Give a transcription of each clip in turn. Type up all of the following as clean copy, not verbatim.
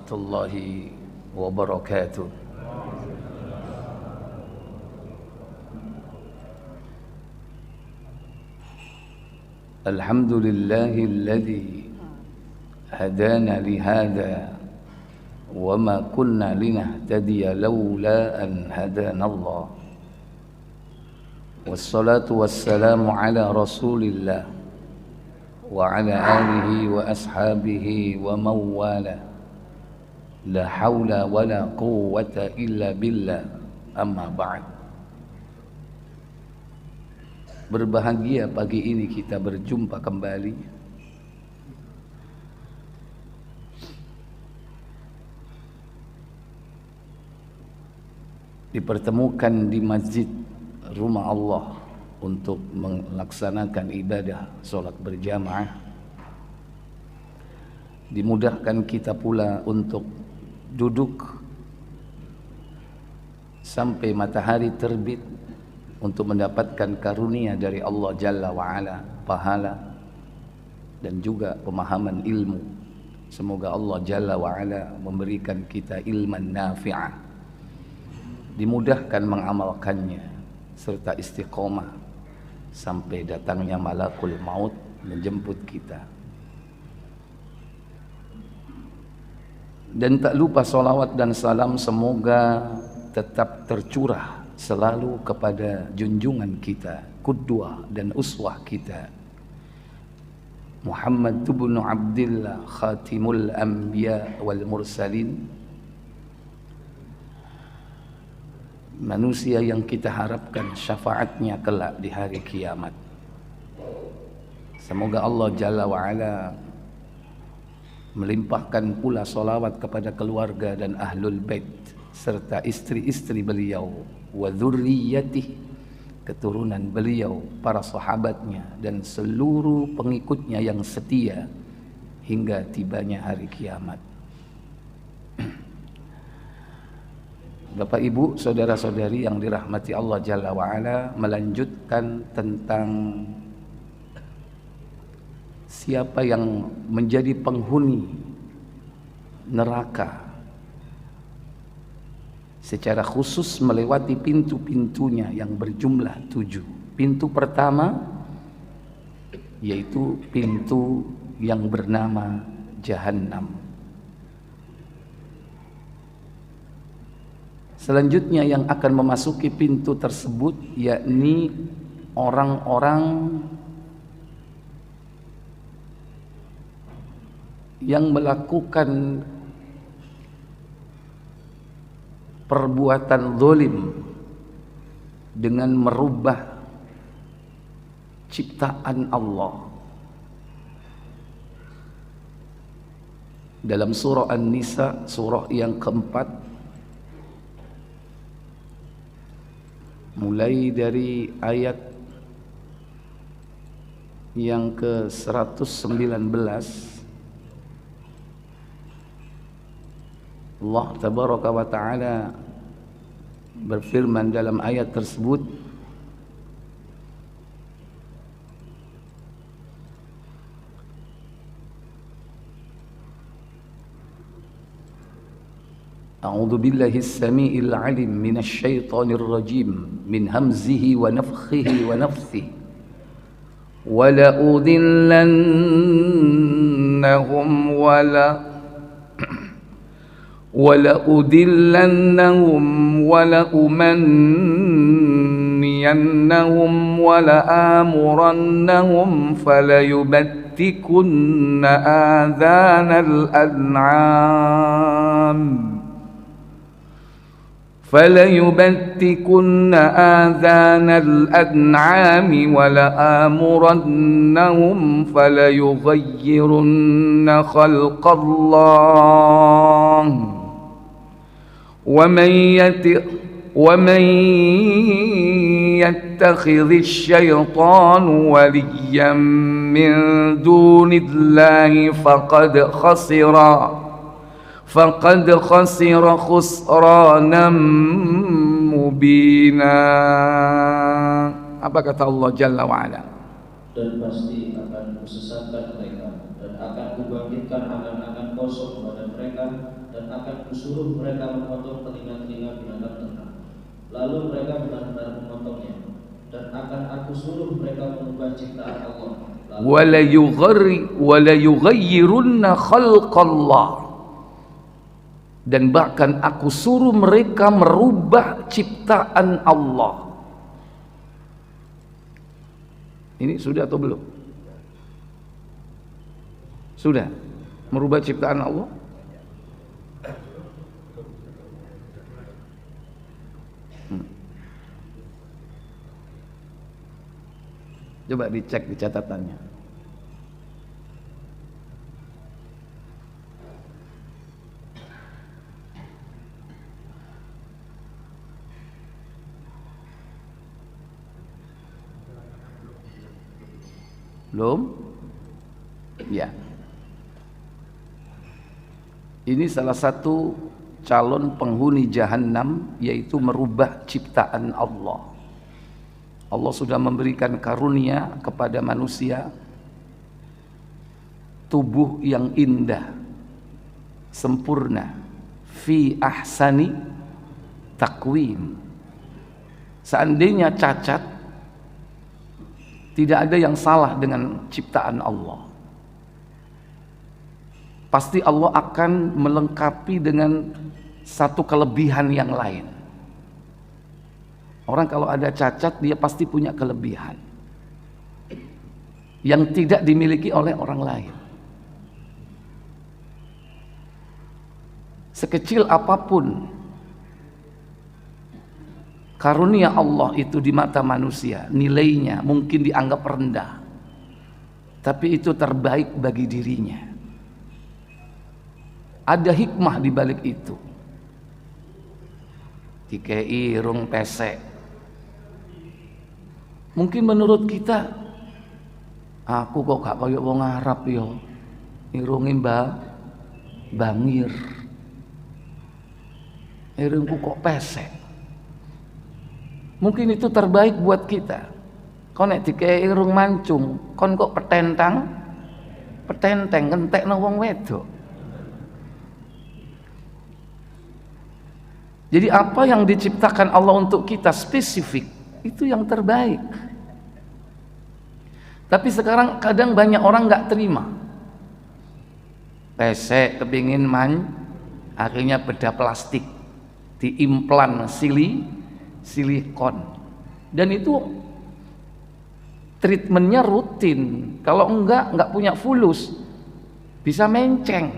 warahmatullahi wabarakatuh. Alhamdulillahilladzi hadana lihada wa ma kunna linahtadiya laula an hadana Allah. Wassalatu wassalamu ala Rasulillah wa ala alihi wa ashabihi wa mawala. La hawla wa la quwwata illa billah. Amma ba'd. Berbahagia pagi ini kita berjumpa kembali dipertemukan di masjid rumah Allah untuk melaksanakan ibadah solat berjamaah. Dimudahkan kita pula untuk duduk sampai matahari terbit untuk mendapatkan karunia dari Allah Jalla wa'ala, pahala dan juga pemahaman ilmu. Semoga Allah Jalla wa'ala memberikan kita ilman nafi'ah, dimudahkan mengamalkannya serta istiqomah sampai datangnya malakul maut menjemput kita. Dan tak lupa salawat dan salam semoga tetap tercurah selalu kepada junjungan kita, qudwah dan uswah kita, Muhammad ibn Abdillah khatimul anbiya wal mursalin, manusia yang kita harapkan syafaatnya kelak di hari kiamat. Semoga Allah Jalla wa'ala melimpahkan pula salawat kepada keluarga dan ahlul bait serta istri-istri beliau, wa dzurriyyatih, keturunan beliau, para sahabatnya dan seluruh pengikutnya yang setia hingga tibanya hari kiamat. Bapak Ibu, saudara-saudari yang dirahmati Allah Jalla wa'ala, melanjutkan tentang siapa yang menjadi penghuni neraka secara khusus melewati pintu-pintunya yang berjumlah 7. Pintu pertama yaitu pintu yang bernama Jahannam. Selanjutnya yang akan memasuki pintu tersebut yakni orang-orang yang melakukan perbuatan zalim dengan merubah ciptaan Allah. Dalam surah An-Nisa, surah yang keempat, mulai dari ayat yang ke-119, Allah tabaraka wa ta'ala berfirman dalam ayat tersebut, A'udzu billahi as-sami'il 'alim minasy syaithanir rajim min hamzihi wa nafthihi wa nafthihi wa la udillannahum وَلَأُضِلَّنَّهُمْ وَلَأُمَنِّيَنَّهُمْ وَلَآمُرَنَّهُمْ فَلَيُبَتِّكُنَّ آذَانَ الْأَنْعَامِ وَلَآمُرَنَّهُمْ فَلَيُغَيِّرُنَّ خَلْقَ اللَّهِ ومن يتخذ الشيطان وليا من دون الله فقد خسر خسرانا مبينا. Apa kata Allah Jalla wa'ala? Dan pasti akan kusesatkan mereka dan akan kubangkitkan angan-angan kosong pada mereka dan akan kusuruh mereka memotong telinga-telinga binatang ternak. Lalu mereka benar-benar memotongnya, dan akan aku suruh mereka mengubah ciptaan Allah. Wala yughayyirunna khalqallah, dan bahkan aku suruh mereka merubah ciptaan Allah. Ini sudah atau belum? Sudah merubah ciptaan Allah? Coba dicek di catatannya. Belum? Ya. Ini salah satu calon penghuni Jahannam, yaitu merubah ciptaan Allah. Allah sudah memberikan karunia kepada manusia tubuh yang indah, sempurna, fi ahsani takwim. Seandainya cacat, tidak ada yang salah dengan ciptaan Allah. Pasti Allah akan melengkapi dengan satu kelebihan yang lain. Orang kalau ada cacat, dia pasti punya kelebihan yang tidak dimiliki oleh orang lain. Sekecil apapun karunia Allah itu di mata manusia, nilainya mungkin dianggap rendah, tapi itu terbaik bagi dirinya. Ada hikmah di balik itu. Dikei irung pesek, mungkin menurut kita, aku kok gak kaya wong Arab yo, irunge bangir, irungku kok pesek. Mungkin itu terbaik buat kita. Kau nek dikei irung mancung, kon kok petenteng kentekno wong wedok. Jadi apa yang diciptakan Allah untuk kita spesifik, itu yang terbaik. Tapi sekarang kadang banyak orang nggak terima. Pesek kepingin akhirnya bedah plastik, diimplan silikon, dan itu treatmentnya rutin. Kalau nggak punya fulus, bisa menceng.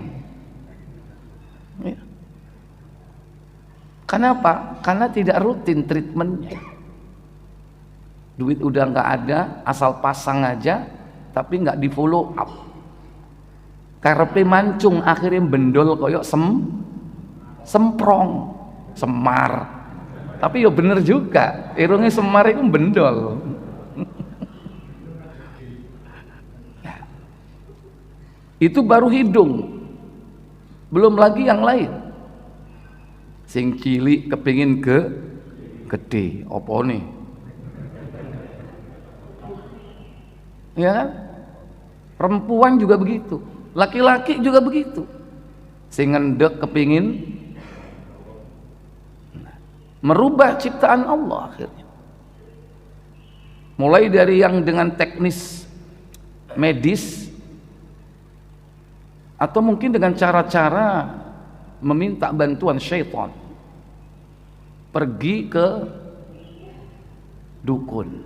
Ya. Kenapa? Karena tidak rutin treatmentnya. Duit udah nggak ada, asal pasang aja, tapi nggak di follow up. Karepe mancung akhirnya bendol koyok semprong, semar. Tapi ya bener juga, irungnya semar itu bendol. Ya. Itu baru hidung, belum lagi yang lain. Sing cilik kepingin gede, opo nih? Ya kan? Perempuan juga begitu, laki-laki juga begitu. Sing ngendek kepingin merubah ciptaan Allah akhirnya. Mulai dari yang dengan teknis medis, atau mungkin dengan cara-cara meminta bantuan syaitan, pergi ke dukun.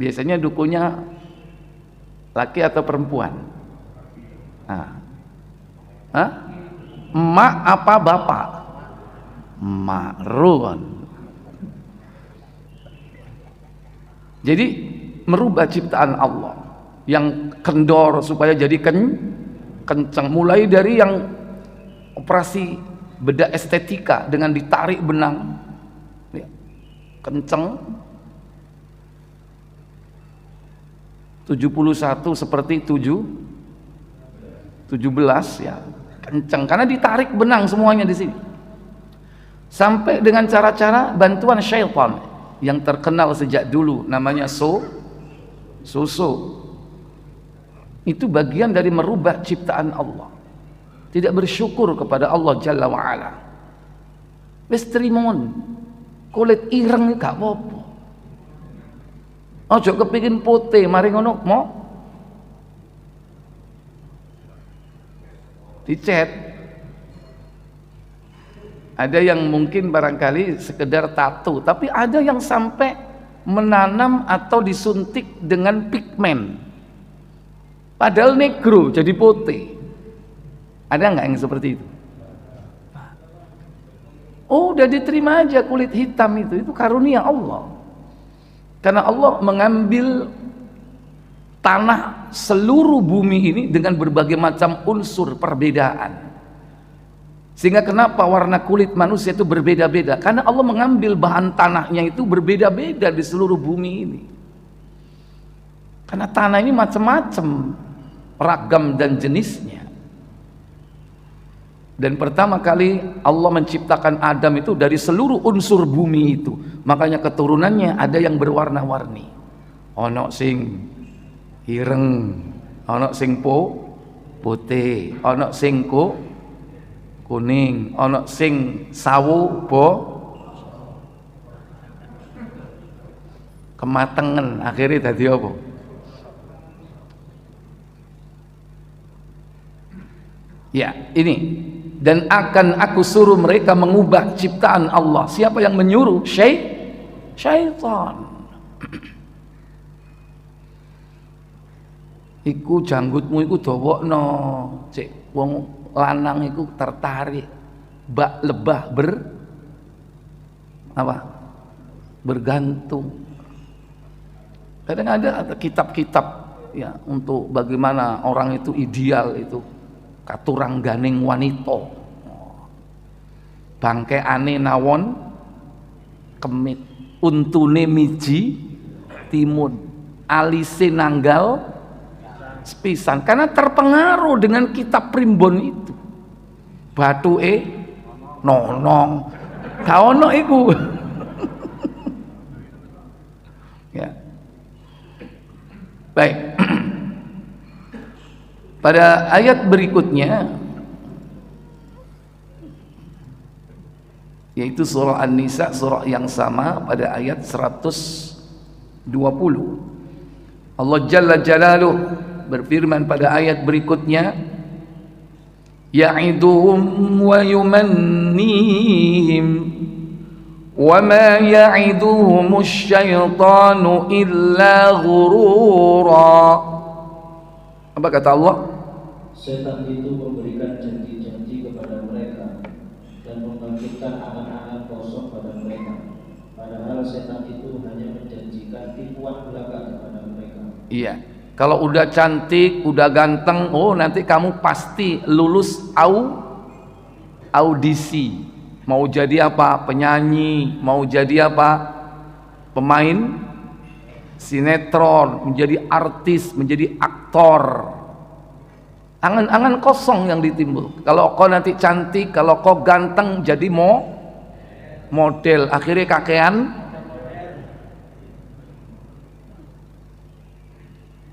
Biasanya dukunnya laki atau perempuan? Emak apa bapak? Makrun. Jadi merubah ciptaan Allah yang kendor supaya jadi kencang. Mulai dari yang operasi bedah estetika dengan ditarik benang, ya, kencang. 71 seperti 17 ya, kencang karena ditarik benang semuanya di sini. Sampai dengan cara-cara bantuan syaitan yang terkenal sejak dulu, namanya susu. Itu bagian dari merubah ciptaan Allah. tidak bersyukur kepada Allah Jalla wa'ala. Wis trimon kulit ireng gak apa-apa, ojo kepingin putih mari ngono mau dicet. Ada yang mungkin barangkali sekedar tato, tapi ada yang sampai menanam atau disuntik dengan pigmen, padahal negro jadi putih. Ada nggak yang seperti itu? Oh, udah diterima aja kulit hitam itu karunia Allah. Karena Allah mengambil tanah seluruh bumi ini dengan berbagai macam unsur perbedaan. Sehingga kenapa warna kulit manusia itu berbeda-beda? Karena Allah mengambil bahan tanahnya itu berbeda-beda di seluruh bumi ini. Karena tanah ini macam-macam, ragam dan jenisnya. Dan pertama kali Allah menciptakan Adam itu dari seluruh unsur bumi itu. Makanya keturunannya ada yang berwarna-warni. Ono sing ireng, ono sing putih, ono sing kuning, ono sing sawu kematengen, akhirnya tadi apa? Ya, ini. Dan akan aku suruh mereka mengubah ciptaan Allah. Siapa yang menyuruh? Syaitan. Iku janggutmu iku dawokno, cek wong lanang iku tertarik bak lebah bergantung. Kadang ada kitab-kitab ya untuk bagaimana orang itu ideal itu. Katurang ganing wanita, bangkeane nawon kemit, untune miji timun, alise nanggal sepisan. Karena terpengaruh dengan kitab primbon itu. Batuke nonong gak ono iku. Ya. Baik. Pada ayat berikutnya, yaitu surah An-Nisa, surah yang sama pada ayat 120, Allah Jalla Jalaluh berfirman pada ayat berikutnya, ya'iduhum wa yumannihim wa ma ya'iduhumus syaitanu illa ghurura. Apa kata Allah? Setan itu memberikan janji-janji kepada mereka dan membangkitkan angan-angan kosong pada mereka. Padahal setan itu hanya menjanjikan tipuan belaka kepada mereka. Iya. Kalau udah cantik, udah ganteng, oh nanti kamu pasti lulus audisi. Mau jadi apa? Penyanyi, mau jadi apa? Pemain sinetron, menjadi artis, menjadi aktor. Angan-angan kosong yang ditimbul. Kalau kau nanti cantik, kalau kau ganteng, jadi model. Akhirnya kakean.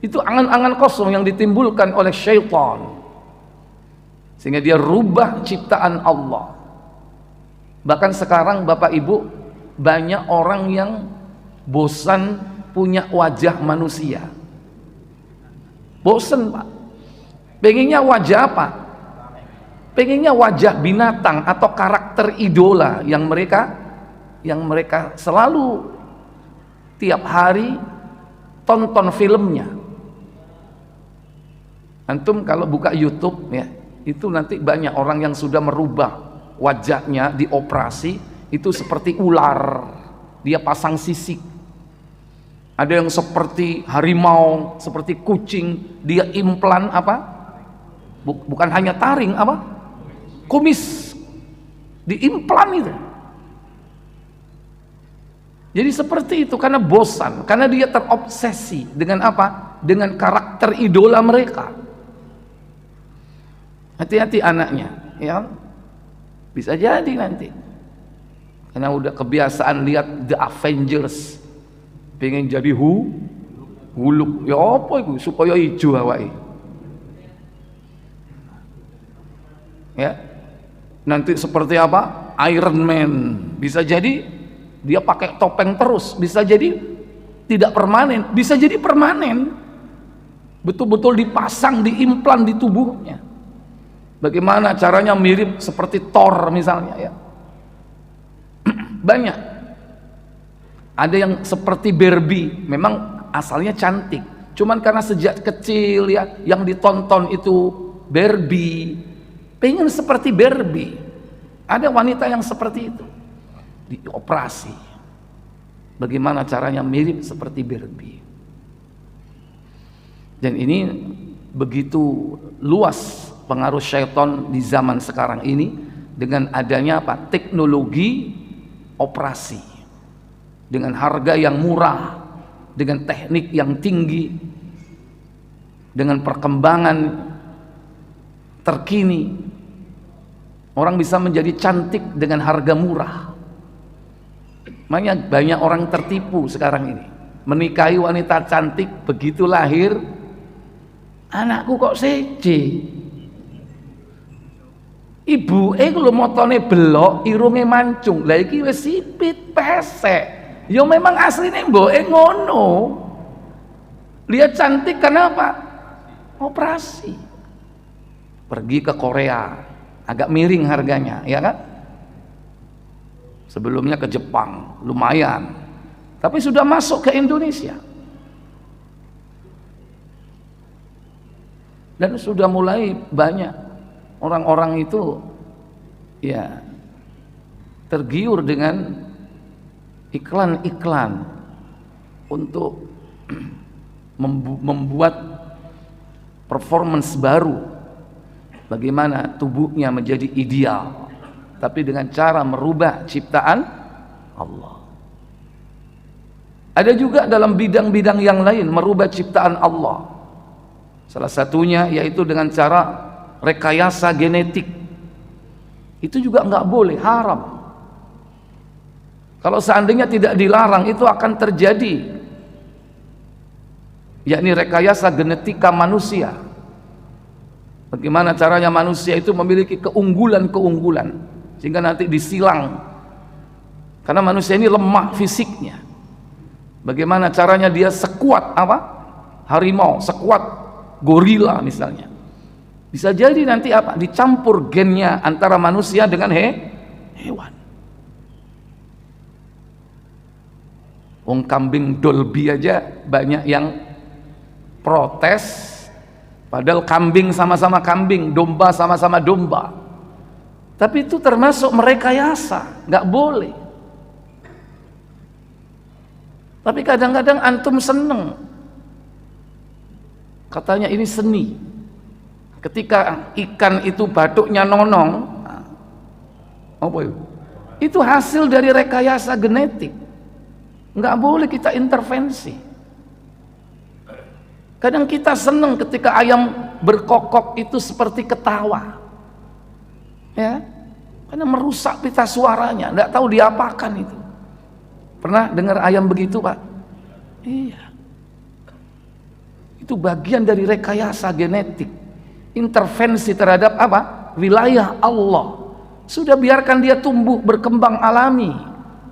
Itu angan-angan kosong yang ditimbulkan oleh syaitan, sehingga dia rubah ciptaan Allah. Bahkan sekarang Bapak Ibu, banyak orang yang bosan punya wajah manusia. Bosan Pak. Pengennya wajah apa? Pengennya wajah binatang atau karakter idola yang mereka selalu tiap hari tonton filmnya. Antum kalau buka YouTube ya, itu nanti banyak orang yang sudah merubah wajahnya, dioperasi, itu seperti ular, dia pasang sisik. Ada yang seperti harimau, seperti kucing, dia implan apa? Bukan hanya taring, apa? Kumis, diimplan itu. Jadi seperti itu karena bosan, karena dia terobsesi dengan apa? Dengan karakter idola mereka. Hati-hati anaknya, ya. Bisa jadi nanti. Karena udah kebiasaan lihat The Avengers, pengen jadi Huluk. Ya apa itu? Supaya hijau awake. ya. Nanti seperti apa? Iron Man. Bisa jadi dia pakai topeng terus, bisa jadi tidak permanen, bisa jadi permanen. Betul-betul dipasang, diimplan di tubuhnya. Bagaimana caranya mirip seperti Thor misalnya ya. Banyak. Ada yang seperti Barbie, memang asalnya cantik. Cuman karena sejak kecil ya yang ditonton itu Barbie, pengen seperti Barbie. Ada wanita yang seperti itu, dioperasi. Bagaimana caranya mirip seperti Barbie. Dan ini begitu luas pengaruh syaitan di zaman sekarang ini dengan adanya apa? Teknologi operasi dengan harga yang murah, dengan teknik yang tinggi, dengan perkembangan terkini, orang bisa menjadi cantik dengan harga murah. Makanya banyak orang tertipu sekarang ini, menikahi wanita cantik, begitu lahir, anakku kok seje, ibu lho motone belok, irunge mancung, lah iki wis sipit pesek. Ya memang aslinya mboke ngono. Lihat cantik kenapa? Operasi. Pergi ke Korea, agak miring harganya, ya kan? Sebelumnya ke Jepang, lumayan. Tapi sudah masuk ke Indonesia. Dan sudah mulai banyak orang-orang itu ya tergiur dengan iklan-iklan untuk membuat performance baru, bagaimana tubuhnya menjadi ideal, tapi dengan cara merubah ciptaan Allah. Ada juga dalam bidang-bidang yang lain merubah ciptaan Allah. Salah satunya yaitu dengan cara rekayasa genetik. Itu juga nggak boleh, haram. Kalau seandainya tidak dilarang, itu akan terjadi, yakni rekayasa genetika manusia. Bagaimana caranya manusia itu memiliki keunggulan-keunggulan sehingga nanti disilang, karena manusia ini lemah fisiknya. Bagaimana caranya dia sekuat apa? Harimau, sekuat gorila misalnya. Bisa jadi nanti apa? Dicampur gennya antara manusia dengan hewan. Wong kambing Dolby aja banyak yang protes, padahal kambing sama-sama kambing, domba sama-sama domba. Tapi itu termasuk merekayasa, nggak boleh. Tapi kadang-kadang antum seneng, katanya ini seni. Ketika ikan itu batuknya nonong, apa itu hasil dari rekayasa genetik. Nggak boleh kita intervensi. Kadang kita senang ketika ayam berkokok itu seperti ketawa, ya, karena merusak pita suaranya, nggak tahu diapakan itu. Pernah dengar ayam begitu, Pak? Iya, itu bagian dari rekayasa genetik, intervensi terhadap apa? Wilayah Allah. Sudah biarkan dia tumbuh berkembang alami,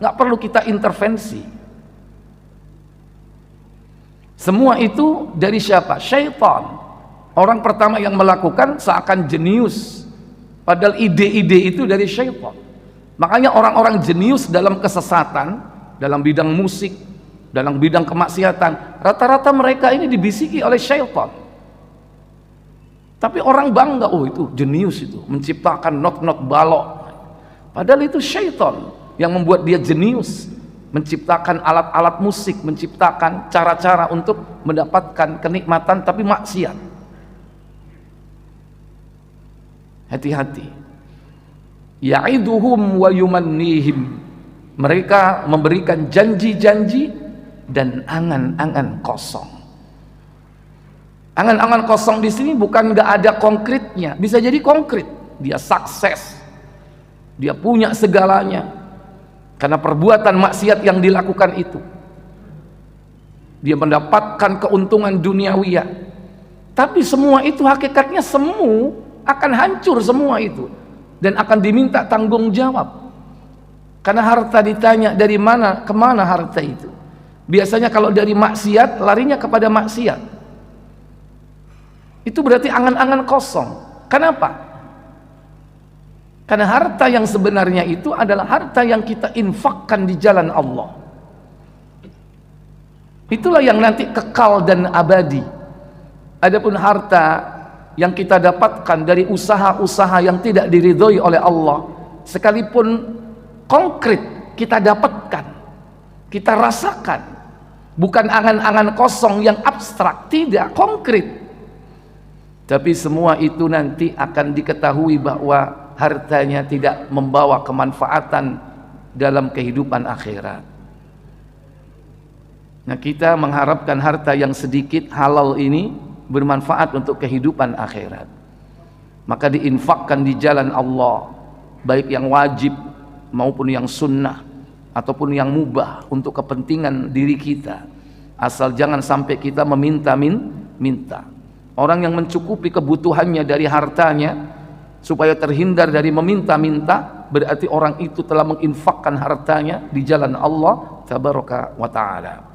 nggak perlu kita intervensi. Semua itu dari siapa? Syaitan. Orang pertama yang melakukan seakan jenius, padahal ide-ide itu dari syaitan. Makanya orang-orang jenius dalam kesesatan, dalam bidang musik, dalam bidang kemaksiatan, rata-rata mereka ini dibisiki oleh syaitan. Tapi orang bangga, oh itu jenius, itu menciptakan not-not balok. Padahal itu syaitan yang membuat dia jenius, menciptakan alat-alat musik, menciptakan cara-cara untuk mendapatkan kenikmatan tapi maksiat. Hati-hati. Ya'iduhum wa yumannihim. Mereka memberikan janji-janji dan angan-angan kosong. Angan-angan kosong di sini bukan nggak ada konkretnya, bisa jadi konkret. Dia sukses, dia punya segalanya karena perbuatan maksiat yang dilakukan itu. Dia mendapatkan keuntungan duniawiyah. Tapi semua itu hakikatnya semu, akan hancur semua itu dan akan diminta tanggung jawab. Karena harta ditanya dari mana kemana harta itu. Biasanya kalau dari maksiat larinya kepada maksiat. Itu berarti angan-angan kosong. Kenapa? Karena harta yang sebenarnya itu adalah harta yang kita infakkan di jalan Allah. Itulah yang nanti kekal dan abadi. Adapun harta yang kita dapatkan dari usaha-usaha yang tidak diridhoi oleh Allah, sekalipun konkret kita dapatkan, kita rasakan, bukan angan-angan kosong yang abstrak, tidak, konkret. Tapi semua itu nanti akan diketahui bahwa hartanya tidak membawa kemanfaatan dalam kehidupan akhirat. Nah, kita mengharapkan harta yang sedikit halal ini bermanfaat untuk kehidupan akhirat. Maka diinfakkan di jalan Allah, baik yang wajib maupun yang sunnah ataupun yang mubah untuk kepentingan diri kita. Asal jangan sampai kita meminta. Orang yang mencukupi kebutuhannya dari hartanya supaya terhindar dari meminta-minta, berarti orang itu telah menginfakkan hartanya di jalan Allah tabaraka wa ta'ala.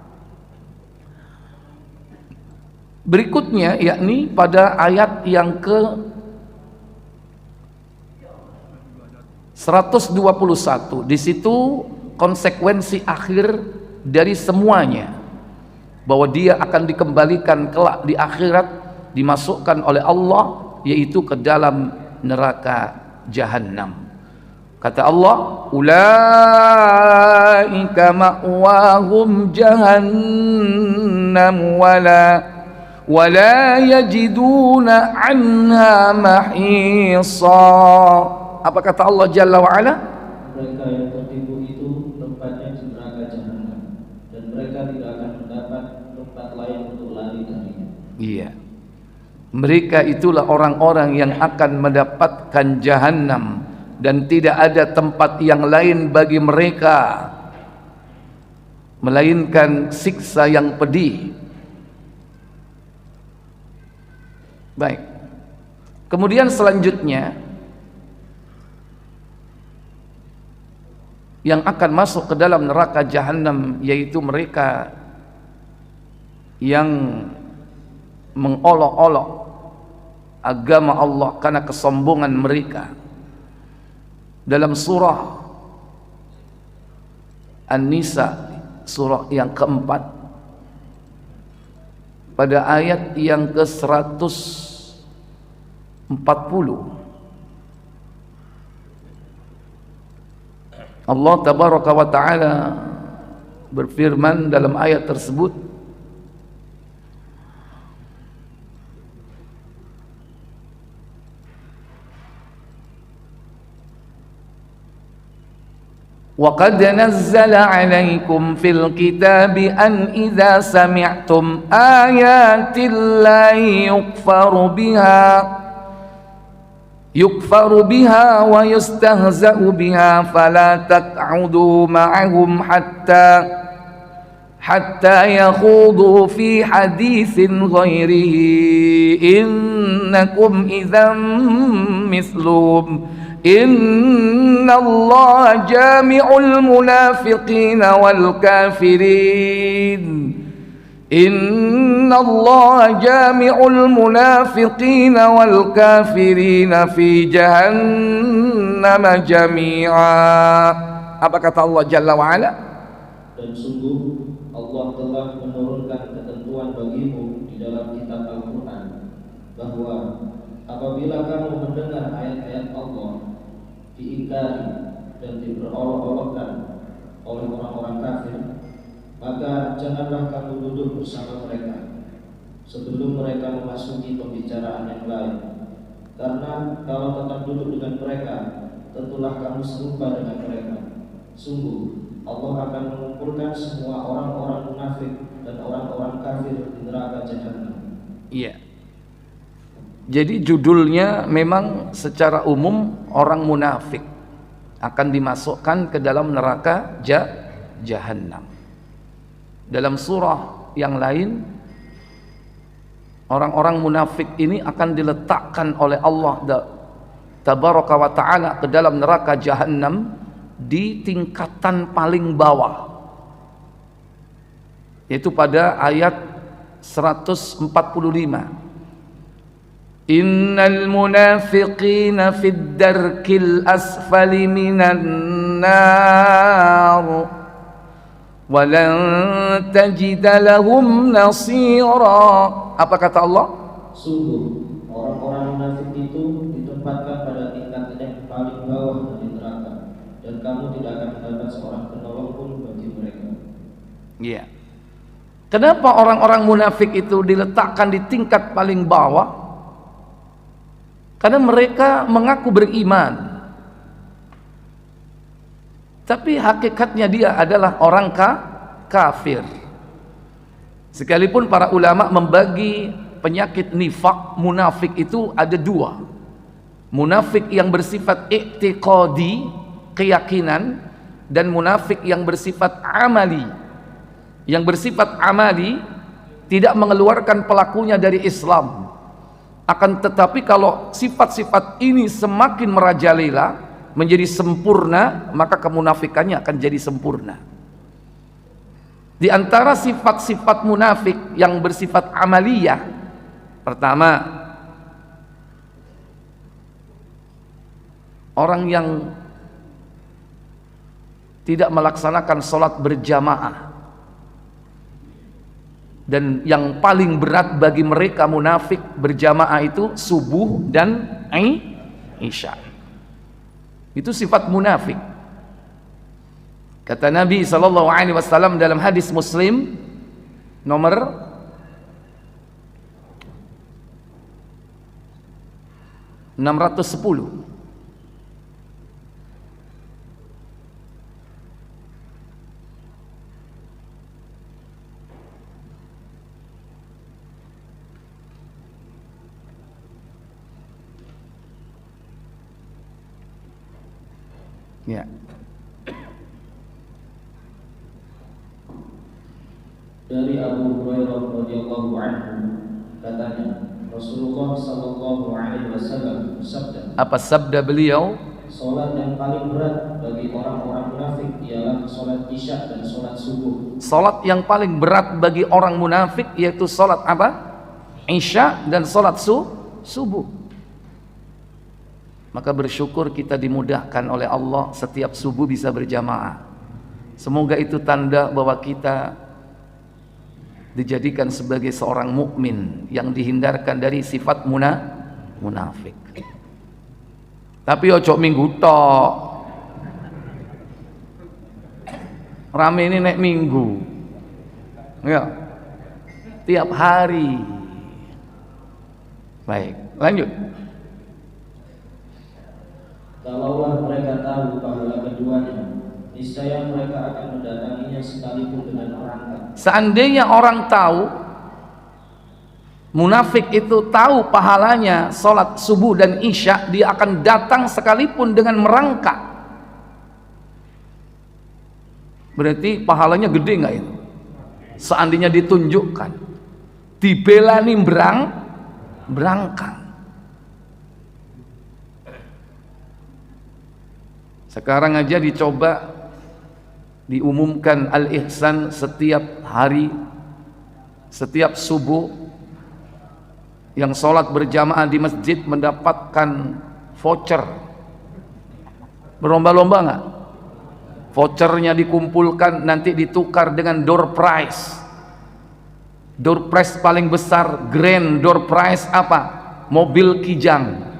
Berikutnya yakni pada ayat yang ke 121, di situ konsekuensi akhir dari semuanya, bahwa dia akan dikembalikan kelak di akhirat, dimasukkan oleh Allah, yaitu ke dalam neraka Jahannam. Kata Allah, ulaika ma'wahum jahannam wala yajiduna anha mahisa. Apa kata Allah Jalla wa'ala? Mereka yang tertipu itu tempatnya di neraka Jahannam, dan mereka tidak akan mendapat tempat lain untuk lari darinya. Iya, mereka itulah orang-orang yang akan mendapatkan Jahannam, dan tidak ada tempat yang lain bagi mereka melainkan siksa yang pedih. Baik, kemudian selanjutnya yang akan masuk ke dalam neraka Jahannam yaitu mereka yang mengolok-olok agama Allah karena kesombongan mereka. Dalam surah An-Nisa, surah yang keempat, pada ayat yang ke 140, Allah tabaraka wa ta'ala berfirman dalam ayat tersebut, وَقَدْ نَزَّلَ عَلَيْكُمْ فِي الْكِتَابِ أَنْ إِذَا سَمِعْتُمْ آيَاتِ اللَّهِ يُكْفَرُ بِهَا وَيُسْتَهْزَأُ بِهَا فَلَا تَقْعُدُوا مَعَهُمْ حَتَّى يَخُوضُوا فِي حَدِيثٍ غَيْرِهِ إِنَّكُمْ إِذًا مِثْلُهُمْ إِنَّ اللَّهَ جَامِعُ الْمُنَافِقِينَ وَالْكَافِرِينَ إِنَّ اللَّهَ جَامِعُ الْمُنَافِقِينَ وَالْكَافِرِينَ فِي جَهَنَّمَ جَمِيعًا. Apa kata Allah Jalla wa'ala? Dan sungguh Allah telah menurunkan ketentuan bagimu di dalam kitab Al-Quran, bahwa apabila kamu mendengar ayat-ayat Allah diingkari dan diperolok-olokkan oleh orang-orang kafir, maka janganlah kamu duduk bersama mereka sebelum mereka memasuki pembicaraan yang lain, karena kalau tetap duduk dengan mereka, tentulah kamu serupa dengan mereka. Sungguh Allah akan mengumpulkan semua orang-orang munafik dan orang-orang kafir di neraka Jahannam. Iya. Jadi judulnya memang secara umum orang munafik akan dimasukkan ke dalam neraka Jahannam. Dalam surah yang lain Orang-orang munafik ini akan diletakkan oleh Allah Tabaraka wa ta'ala ke dalam neraka Jahannam di tingkatan paling bawah, yaitu pada ayat 145. Innal munafiqina fid darkil asfali minan nar walan tajida lahum nasira. Apa kata Allah? Sungguh orang-orang munafik itu ditempatkan pada tingkat yang paling bawah dari neraka, dan kamu tidak akan mendapat seorang penolong pun bagi mereka. Iya. Kenapa orang-orang munafik itu diletakkan di tingkat paling bawah? Karena mereka mengaku beriman, tapi hakikatnya dia adalah orang kafir. Sekalipun para ulama membagi penyakit nifak munafik itu ada dua. Munafik yang bersifat i'tiqadi, keyakinan, dan munafik yang bersifat amali. Yang bersifat amali tidak mengeluarkan pelakunya dari Islam. Akan tetapi kalau sifat-sifat ini semakin merajalela, menjadi sempurna, maka kemunafikannya akan jadi sempurna. Di antara sifat-sifat munafik yang bersifat amaliyah, pertama, orang yang tidak melaksanakan sholat berjamaah, dan yang paling berat bagi mereka munafik berjamaah itu subuh dan isya. Itu sifat munafik. Kata Nabi SAW dalam hadis Muslim nomor 610, ya. Dari Abu Hurairah radhiyallahu anhu, katanya Rasulullah sallallahu alaihi wasallam bersabda. Apa sabda beliau? Salat yang paling berat bagi orang-orang munafik ialah salat isya dan salat subuh. Salat yang paling berat bagi orang munafik yaitu salat apa? Isya dan salat subuh. Maka bersyukur kita dimudahkan oleh Allah setiap subuh bisa berjamaah. Semoga itu tanda bahwa kita dijadikan sebagai seorang mukmin yang dihindarkan dari sifat munafik. Tapi ojo minggu tok. Rame ini nek minggu. Ya. Tiap hari. Baik, lanjut. Kalaulah mereka tahu pahala keduanya, niscaya mereka akan mendatanginya sekalipun dengan merangkak. Seandainya orang tahu, munafik itu tahu pahalanya sholat subuh dan isya, dia akan datang sekalipun dengan merangkak. Berarti pahalanya gede nggak itu? Seandainya ditunjukkan, dibela nih berangkang. Sekarang aja dicoba diumumkan al-ihsan setiap hari, setiap subuh yang sholat berjamaah di masjid mendapatkan voucher. Berlomba-lomba nggak? Vouchernya dikumpulkan, nanti ditukar dengan door prize. Door prize paling besar, grand door prize apa? Mobil Kijang.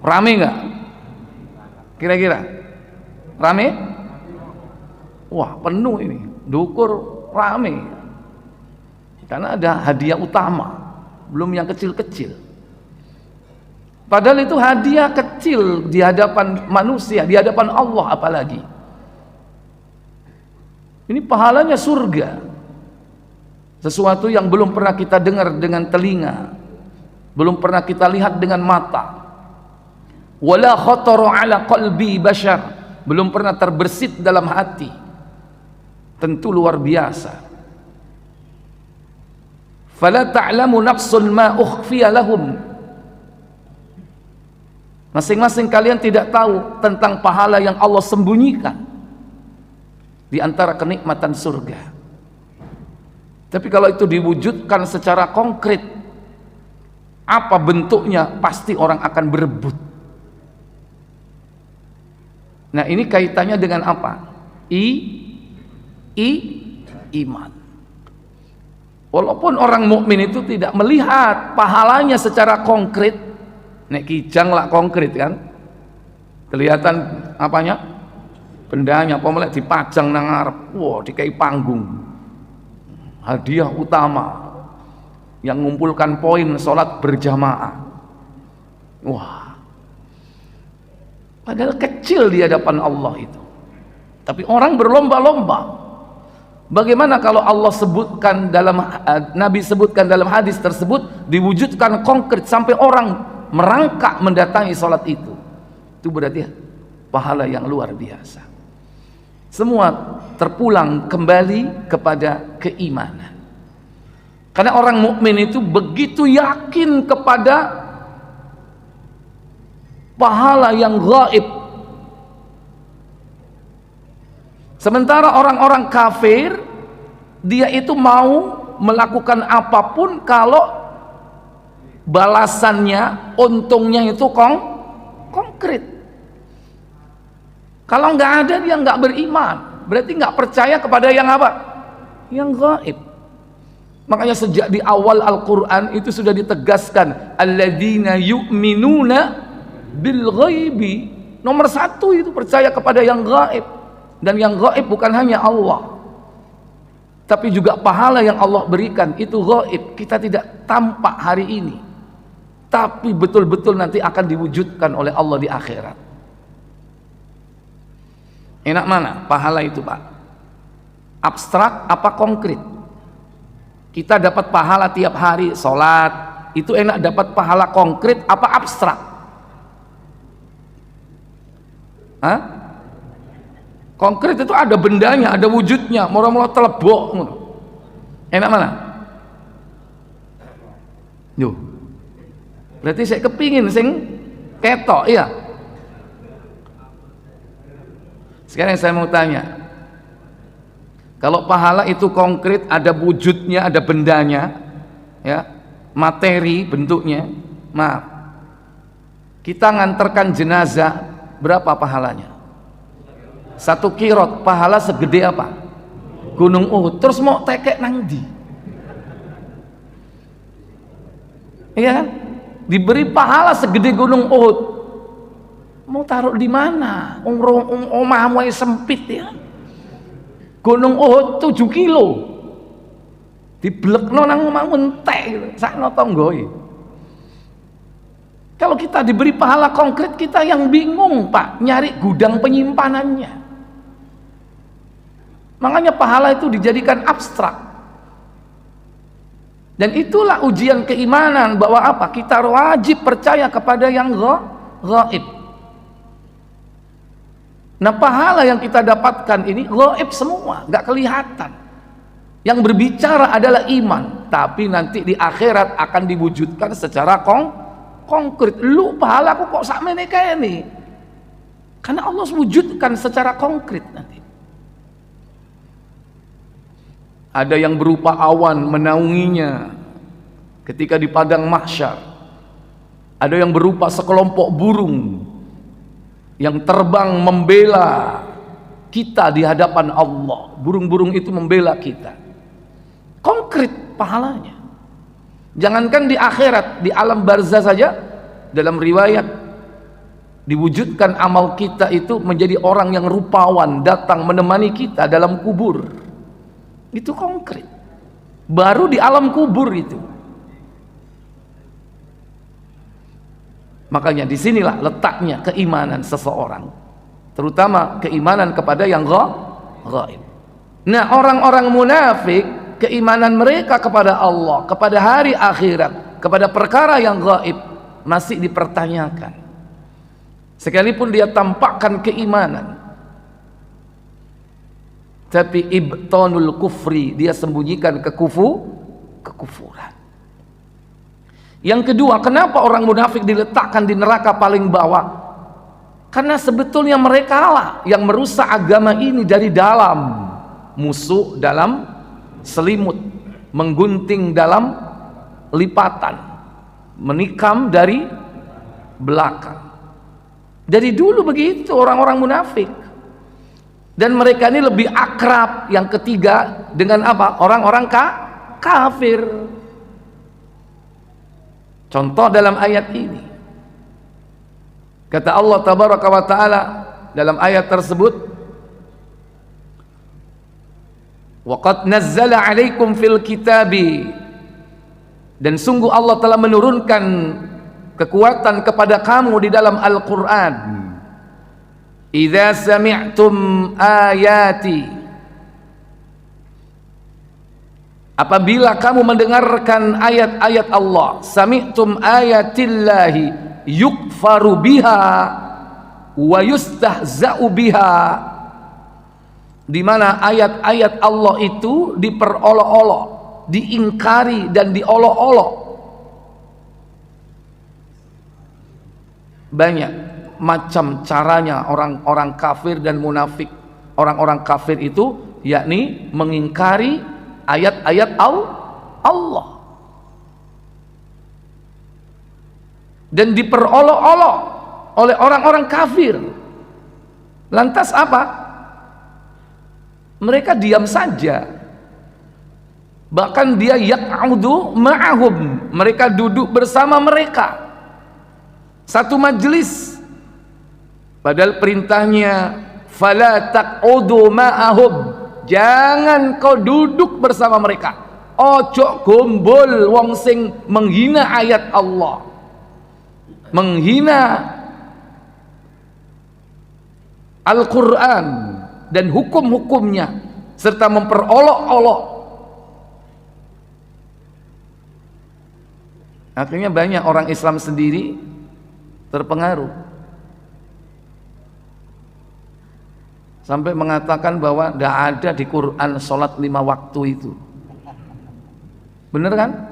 Rame nggak? Kira-kira? Rame? Wah, penuh ini. Dukur rame. Karena ada hadiah utama, belum yang kecil-kecil. Padahal itu hadiah kecil di hadapan manusia, di hadapan Allah apalagi. Ini pahalanya surga. Sesuatu yang belum pernah kita dengar dengan telinga, belum pernah kita lihat dengan mata. Wala khatara ala qalbi bashar, belum pernah terbersit dalam hati. Tentu luar biasa. Fala ta'lamu nafsun ma ukhfiya lahum. Masing-masing kalian tidak tahu tentang pahala yang Allah sembunyikan di antara kenikmatan surga. Tapi kalau itu diwujudkan secara konkret, apa bentuknya, pasti orang akan berebut. Nah, ini kaitannya dengan apa? Iman. Walaupun orang mukmin itu tidak melihat pahalanya secara konkret, nek kijang lah konkret kan, kelihatan apanya, bendanya, apa dipajang nang ngarep, wah dikai panggung, hadiah utama yang mengumpulkan poin sholat berjamaah, wah, padahal kecil di hadapan Allah itu, tapi orang berlomba-lomba. Bagaimana kalau Allah sebutkan dalam, Nabi sebutkan dalam hadis tersebut, diwujudkan konkret sampai orang merangkak mendatangi sholat itu berarti pahala yang luar biasa. Semua terpulang kembali kepada keimanan, karena orang mukmin itu begitu yakin kepada pahala yang gaib. Sementara orang-orang kafir, dia itu mau melakukan apapun kalau balasannya, untungnya itu konkret. Kalau nggak ada, dia nggak beriman, berarti nggak percaya kepada yang apa? Yang gaib. Makanya sejak di awal Al-Quran itu sudah ditegaskan, alladzina yu'minuna bil ghaibi. Nomor satu itu percaya kepada yang gaib. Dan yang gaib bukan hanya Allah, tapi juga pahala yang Allah berikan itu gaib. Kita tidak tampak hari ini, tapi betul-betul nanti akan diwujudkan oleh Allah di akhirat. Enak mana pahala itu, Pak? Abstrak apa konkret? Kita dapat pahala tiap hari sholat, itu enak dapat pahala konkret apa abstrak? Hah? Konkret itu ada bendanya, ada wujudnya, mula-mula telebok. Enak mana? Yo, berarti saya kepingin sing ketok, iya. Sekarang saya mau tanya, kalau pahala itu konkret, ada wujudnya, ada bendanya, ya, materi bentuknya, maaf, kita nganterkan jenazah, berapa pahalanya? 1 kirot, pahala segede apa? Gunung Uhud. Terus mau tekek nang di? Iya kan? Diberi pahala segede Gunung Uhud, mau taruh di mana? Omahmu sempit ya. Gunung Uhud 7 kilo, diblekno nang omahmu entek, sakno tonggoi. Kalau kita diberi pahala konkret, kita yang bingung, Pak, nyari gudang penyimpanannya. Makanya pahala itu dijadikan abstrak. Dan itulah ujian keimanan, bahwa apa? Kita wajib percaya kepada yang gaib. Nah, pahala yang kita dapatkan ini gaib semua, nggak kelihatan. Yang berbicara adalah iman, tapi nanti di akhirat akan diwujudkan secara konkret. Lu pahalaku kok sakmene kaya nih? Karena Allah wujudkan secara konkret nanti. Ada yang berupa awan menaunginya ketika di padang mahsyar. Ada yang berupa sekelompok burung yang terbang membela kita di hadapan Allah. Burung-burung itu membela kita. Konkret pahalanya. Jangankan di akhirat, di alam barzah saja, dalam riwayat diwujudkan amal kita itu menjadi orang yang rupawan datang menemani kita dalam kubur. Itu konkret. Baru di alam kubur itu. Makanya disinilah letaknya keimanan seseorang, terutama keimanan kepada yang gaib. Nah, orang-orang munafik, keimanan mereka kepada Allah, kepada hari akhirat, kepada perkara yang gaib masih dipertanyakan. Sekalipun dia tampakkan keimanan, tapi ibtanul kufri, dia sembunyikan kekufuran. Yang kedua, kenapa orang munafik diletakkan di neraka paling bawah? Karena sebetulnya mereka lah yang merusak agama ini dari dalam. Musuh dalam selimut, menggunting dalam lipatan, menikam dari belakang. Dari dulu begitu orang-orang munafik. Dan mereka ini lebih akrab, yang ketiga, dengan apa? Orang-orang kafir. Contoh dalam ayat ini, kata Allah tabaraka wa ta'ala dalam ayat tersebut, wa qad nazzala 'alaikum fil kitabi, dan sungguh Allah telah menurunkan kekuatan kepada kamu di dalam Al-Quran, idza sami'tum ayati, apabila kamu mendengarkan ayat-ayat Allah, sami'tum ayatillahi yukfaru biha wa yustahza'u biha, di mana ayat-ayat Allah itu diperolok-olok, diingkari dan diolok-olok. Banyak macam caranya orang-orang kafir dan munafik. Orang-orang kafir itu yakni mengingkari ayat-ayat Allah dan diperolok-olok oleh orang-orang kafir. Lantas apa? Mereka diam saja. Bahkan dia yaq'udu ma'ahum, mereka duduk bersama mereka satu majelis, padahal perintahnya fala taq'udu ma'ahum, jangan kau duduk bersama mereka. Ojo gombol wong sing menghina ayat Allah, menghina Al-Quran dan hukum-hukumnya, serta memperolok-olok. Akhirnya banyak orang Islam sendiri terpengaruh sampai mengatakan bahwa tidak ada di Quran sholat 5 waktu itu. Bener kan?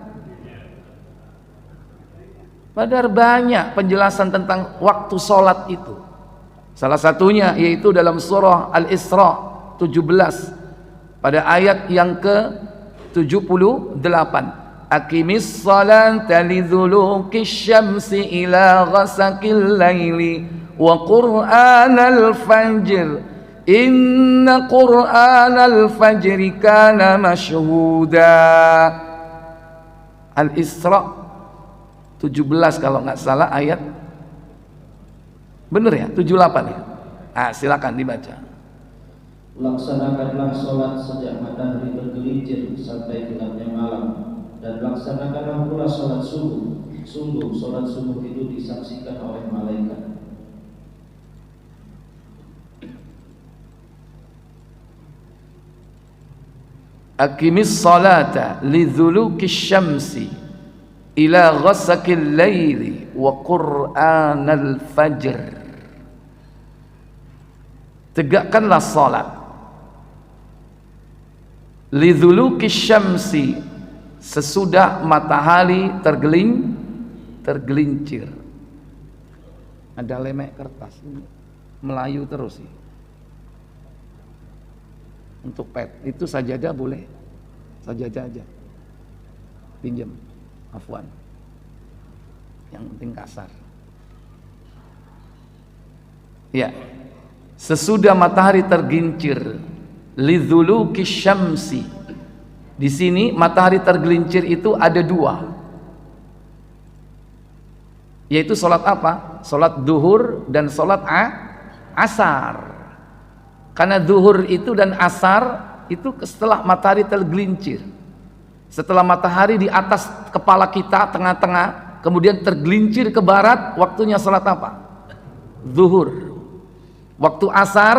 Padahal banyak penjelasan tentang waktu sholat itu. Salah satunya yaitu dalam surah Al-Isra 17 pada ayat yang ke-78. Aqimis salata lidhuluki syamsi ila ghasakil laili wa qur'anal fajr inna qur'anal fajri kana mashhuda. Al-Isra 17 kalau nggak salah ayat, bener ya, 78 ya. Silakan dibaca. Laksanakanlah sholat sejak matahari bergelincir sampai gelapnya malam, dan laksanakanlah pula sholat subuh. Sungguh sholat subuh itu disaksikan oleh malaikat. Aqimis salata lidhuluki syamsi ila ghasakil laili wa qur'anal fajr. Tegakkanlah salat lidhuluki syamsi, sesudah matahari tergelincir. Ada lemek kertas Melayu terus sih. Untuk pet itu sajadah boleh, sajadah aja pinjam, afwan, yang penting kasar ya. Sesudah matahari tergelincir, lidzuluki syamsi. Di sini matahari tergelincir itu ada dua, yaitu sholat apa? Sholat duhur dan sholat asar. Karena zuhur itu dan asar itu setelah matahari tergelincir, setelah matahari di atas kepala kita tengah-tengah, kemudian tergelincir ke barat, waktunya sholat apa? Zuhur. Waktu asar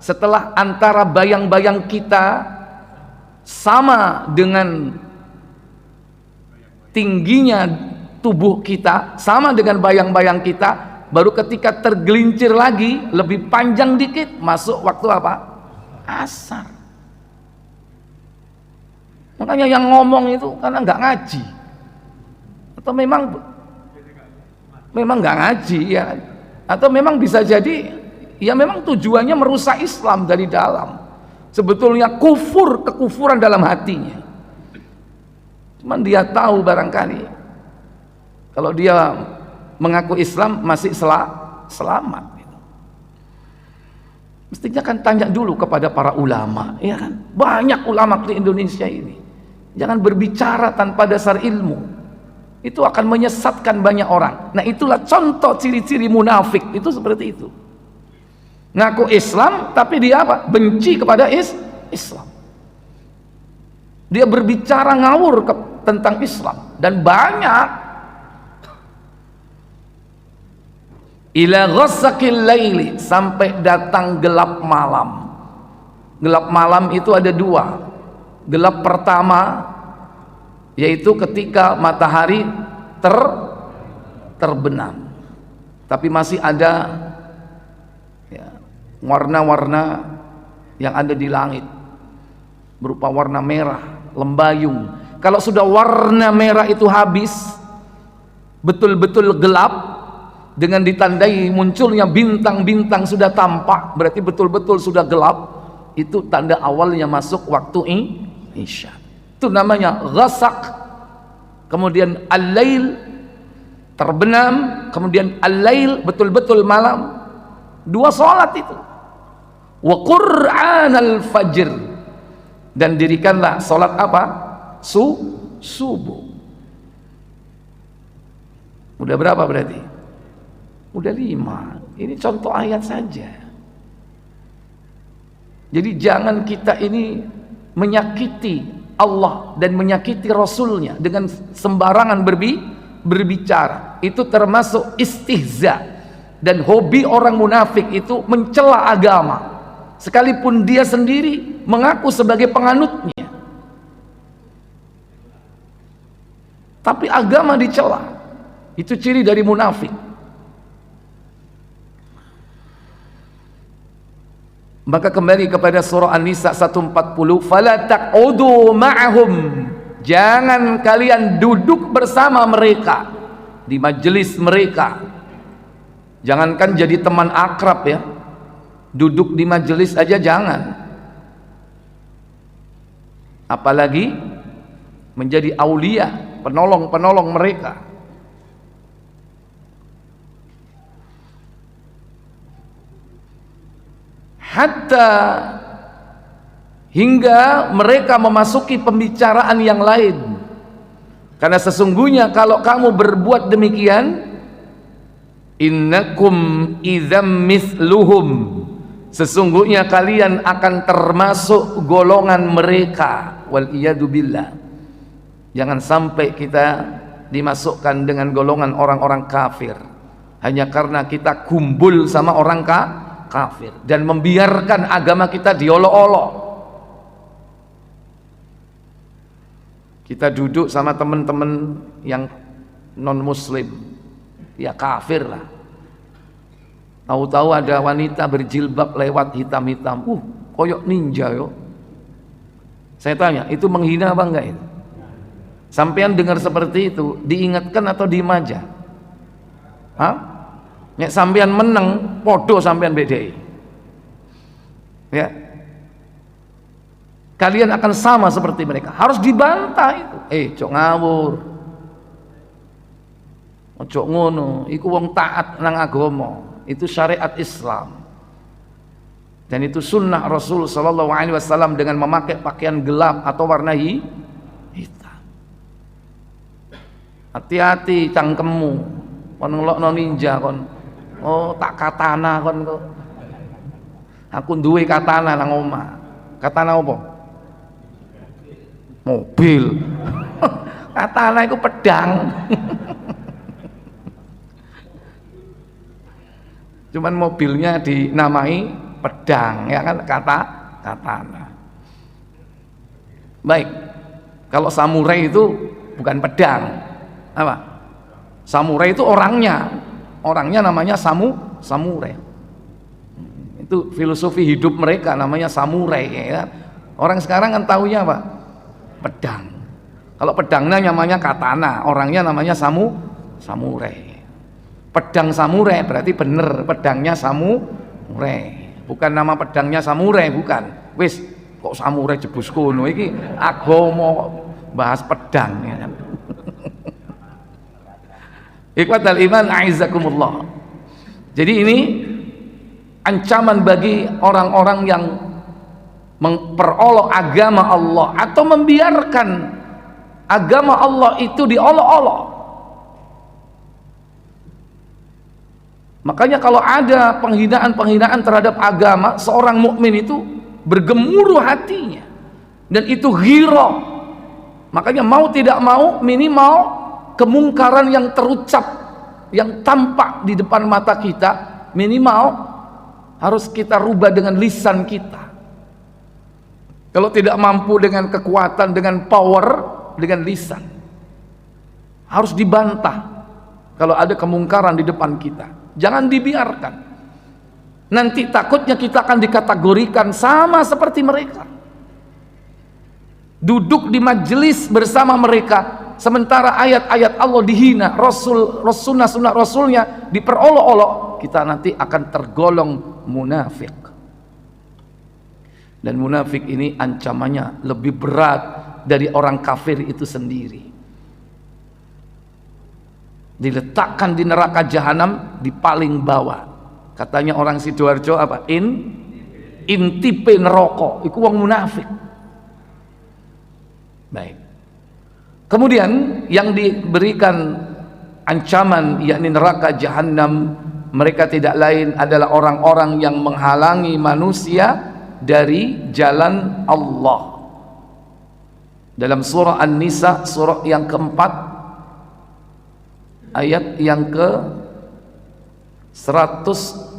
setelah antara bayang-bayang kita sama dengan tingginya tubuh kita, sama dengan bayang-bayang kita, baru ketika tergelincir lagi lebih panjang dikit masuk waktu apa? Asar. Makanya yang ngomong itu karena nggak ngaji, Atau memang nggak ngaji ya, atau memang bisa jadi ya memang tujuannya merusak Islam dari dalam. Sebetulnya kekufuran dalam hatinya. Cuman dia tahu barangkali kalau dia mengaku Islam masih selamat gitu. Mestinya kan tanya dulu kepada para ulama, ya kan? Banyak ulama di Indonesia ini. Jangan berbicara tanpa dasar ilmu. Itu akan menyesatkan banyak orang. Nah, itulah contoh ciri-ciri munafik itu seperti itu. Ngaku Islam tapi dia apa? Benci kepada Islam. Dia berbicara ngawur tentang Islam dan banyak. Ila ghasaqil laili, sampai datang gelap malam. Gelap malam itu ada dua. Gelap pertama yaitu ketika matahari terbenam, tapi masih ada ya, warna-warna yang ada di langit berupa warna merah, lembayung. Kalau sudah warna merah itu habis, betul-betul gelap, dengan ditandai munculnya bintang-bintang sudah tampak, berarti betul-betul sudah gelap. Itu tanda awalnya masuk waktu Isya. Itu namanya ghasaq. Kemudian al-lail, terbenam. Kemudian al-lail, betul-betul malam. Dua sholat itu. Wa Qur'an al-fajr, dan dirikanlah sholat apa? Subuh. Udah berapa berarti? Udah 5. Ini contoh ayat saja. Jadi jangan kita ini menyakiti Allah dan menyakiti Rasulnya dengan sembarangan berbicara. Itu termasuk istihza. Dan hobi orang munafik itu mencela agama, sekalipun dia sendiri mengaku sebagai penganutnya, tapi agama dicela. Itu ciri dari munafik. Maka kembali kepada surah An-Nisa 140, fala taq'udu ma'ahum, jangan kalian duduk bersama mereka di majelis mereka. Jangankan jadi teman akrab ya, duduk di majelis aja jangan, apalagi menjadi aulia, penolong mereka. Hatta hingga mereka memasuki pembicaraan yang lain. Karena sesungguhnya kalau kamu berbuat demikian, innakum idzam mithluhum, sesungguhnya kalian akan termasuk golongan mereka. Wal iyadu billah. Jangan sampai kita dimasukkan dengan golongan orang-orang kafir hanya karena kita kumpul sama orang kafir dan membiarkan agama kita diolok-olok. Kita duduk sama teman-teman yang non muslim, ya kafir lah. Tahu-tahu ada wanita berjilbab lewat hitam-hitam, koyok ninja yo. Saya tanya, itu menghina apa enggak itu? Sampean dengar seperti itu, diingatkan atau diem aja? Hah? Nek sampean menang, podo sampean BDI. Ya. Kalian akan sama seperti mereka. Harus dibantah itu. Cok ngawur. Ojo ngono, iku wong taat nang agama. Itu syariat Islam. Dan itu sunnah Rasul sallallahu alaihi wasallam dengan memakai pakaian gelap atau warna hitam. Hati-hati cangkemmu. Kon ngelokno ninja kon. Oh, tak katana kon kok. Aku duwe katana nang omah. Katana apa? Mobil. Katana itu pedang. Cuman mobilnya dinamai pedang, ya kan, katana. Baik. Kalau samurai itu bukan pedang. Apa? Samurai itu orangnya namanya samurai. Itu filosofi hidup mereka namanya samurai, ya kan? Orang sekarang kan taunya apa? Pedang. Kalau pedangnya namanya katana, orangnya namanya samurai. Pedang samurai berarti bener pedangnya samurai. Bukan nama pedangnya samurai, bukan. Wis kok samurai jebus kono iki agama bahas pedang ya kan. Ikhwatal iman a'izzakumullah. Jadi ini ancaman bagi orang-orang yang memperolok agama Allah atau membiarkan agama Allah itu diolok-olok. Makanya kalau ada penghinaan-penghinaan terhadap agama, seorang mukmin itu bergemuruh hatinya dan itu ghirah. Makanya mau tidak mau minimal kemungkaran yang terucap, yang tampak di depan mata kita, minimal harus kita rubah dengan lisan kita. Kalau tidak mampu dengan kekuatan, dengan power, dengan lisan, harus dibantah. Kalau ada kemungkaran di depan kita, jangan dibiarkan. Nanti takutnya kita akan dikategorikan sama seperti mereka, duduk di majelis bersama mereka, sementara ayat-ayat Allah dihina, sunnah Rasulnya diperolok-olok, kita nanti akan tergolong munafik. Dan munafik ini ancamannya lebih berat dari orang kafir itu sendiri. Diletakkan di neraka jahanam di paling bawah. Katanya orang Sidoarjo apa? Intipe neraka iku wong munafik. Baik. Kemudian yang diberikan ancaman yakni neraka jahanam, mereka tidak lain adalah orang-orang yang menghalangi manusia dari jalan Allah. Dalam surah An-Nisa, surah yang keempat, ayat yang ke 169.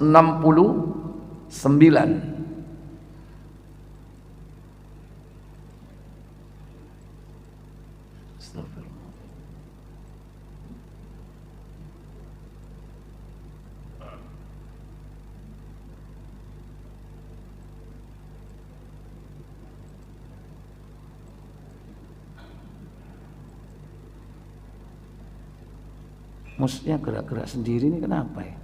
Maksudnya gerak-gerak sendiri ini kenapa ya?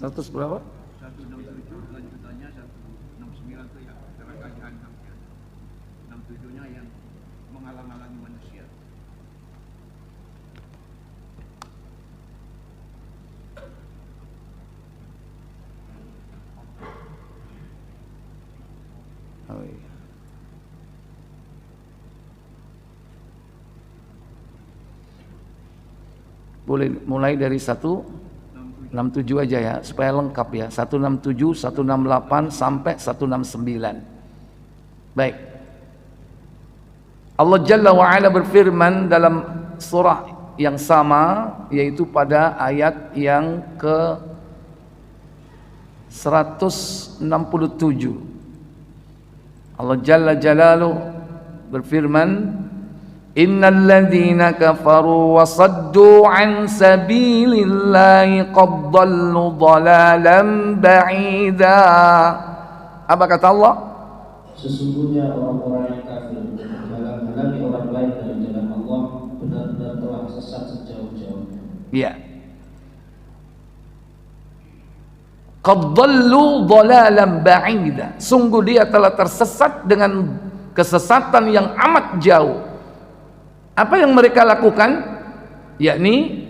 Status berapa? 167 lanjutannya 169 itu ya neraka jahanam ya. 67-nya yang menghalang-halangi manusia. Oh iya. Boleh mulai dari 167 aja ya supaya lengkap ya. 167, 168 sampai 169. Baik. Allah Jalla wa Ala berfirman dalam surah yang sama, yaitu pada ayat yang ke 167. Allah Jalla Jalaluhu berfirman, innal ladzina kafaru wa saddu an sabilillahi qad dhallu dhalalan ba'ida. Apa kata Allah? Sesungguhnya orang-orang yang kafir menghalang-halangi orang lain dari jalan Allah benar-benar telah sesat sejauh-jauhnya. Ya. Qad dhallu dhalalan ba'ida. Sungguh dia telah tersesat dengan kesesatan yang amat jauh. Apa yang mereka lakukan? Yakni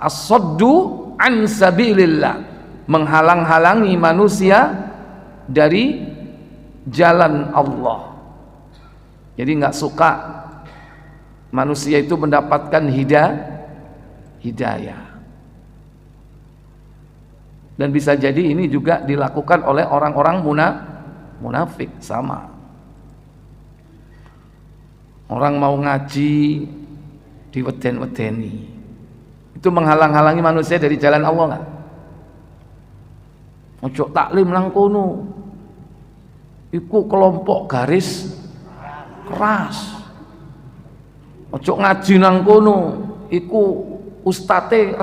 as-saddu an sabilillah, menghalang-halangi manusia dari jalan Allah. Jadi nggak suka manusia itu mendapatkan hidayah. Dan bisa jadi ini juga dilakukan oleh orang-orang munafik sama. Orang mau ngaji diweden-wedeni, itu menghalang-halangi manusia dari jalan Allah nggak? Ojo taklim nang kono, iku kelompok garis keras. Ojo ngaji nang kono, iku ustate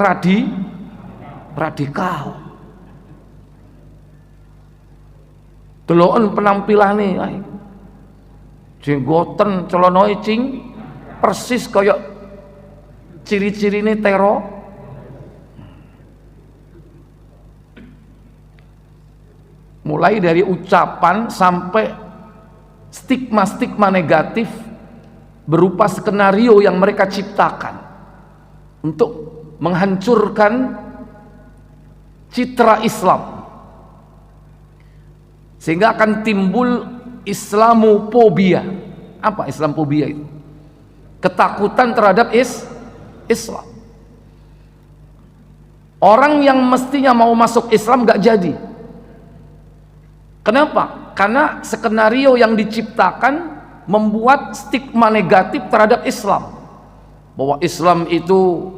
radikal. Deloken penampilane, jenggoten, celana icing, persis kaya ciri-cirine teror. Mulai dari ucapan sampai stigma-stigma negatif berupa skenario yang mereka ciptakan untuk menghancurkan citra Islam, sehingga akan timbul Islamophobia. Apa Islamophobia itu? Ketakutan terhadap Islam. Orang yang mestinya mau masuk Islam gak jadi. Kenapa? Karena skenario yang diciptakan membuat stigma negatif terhadap Islam, bahwa Islam itu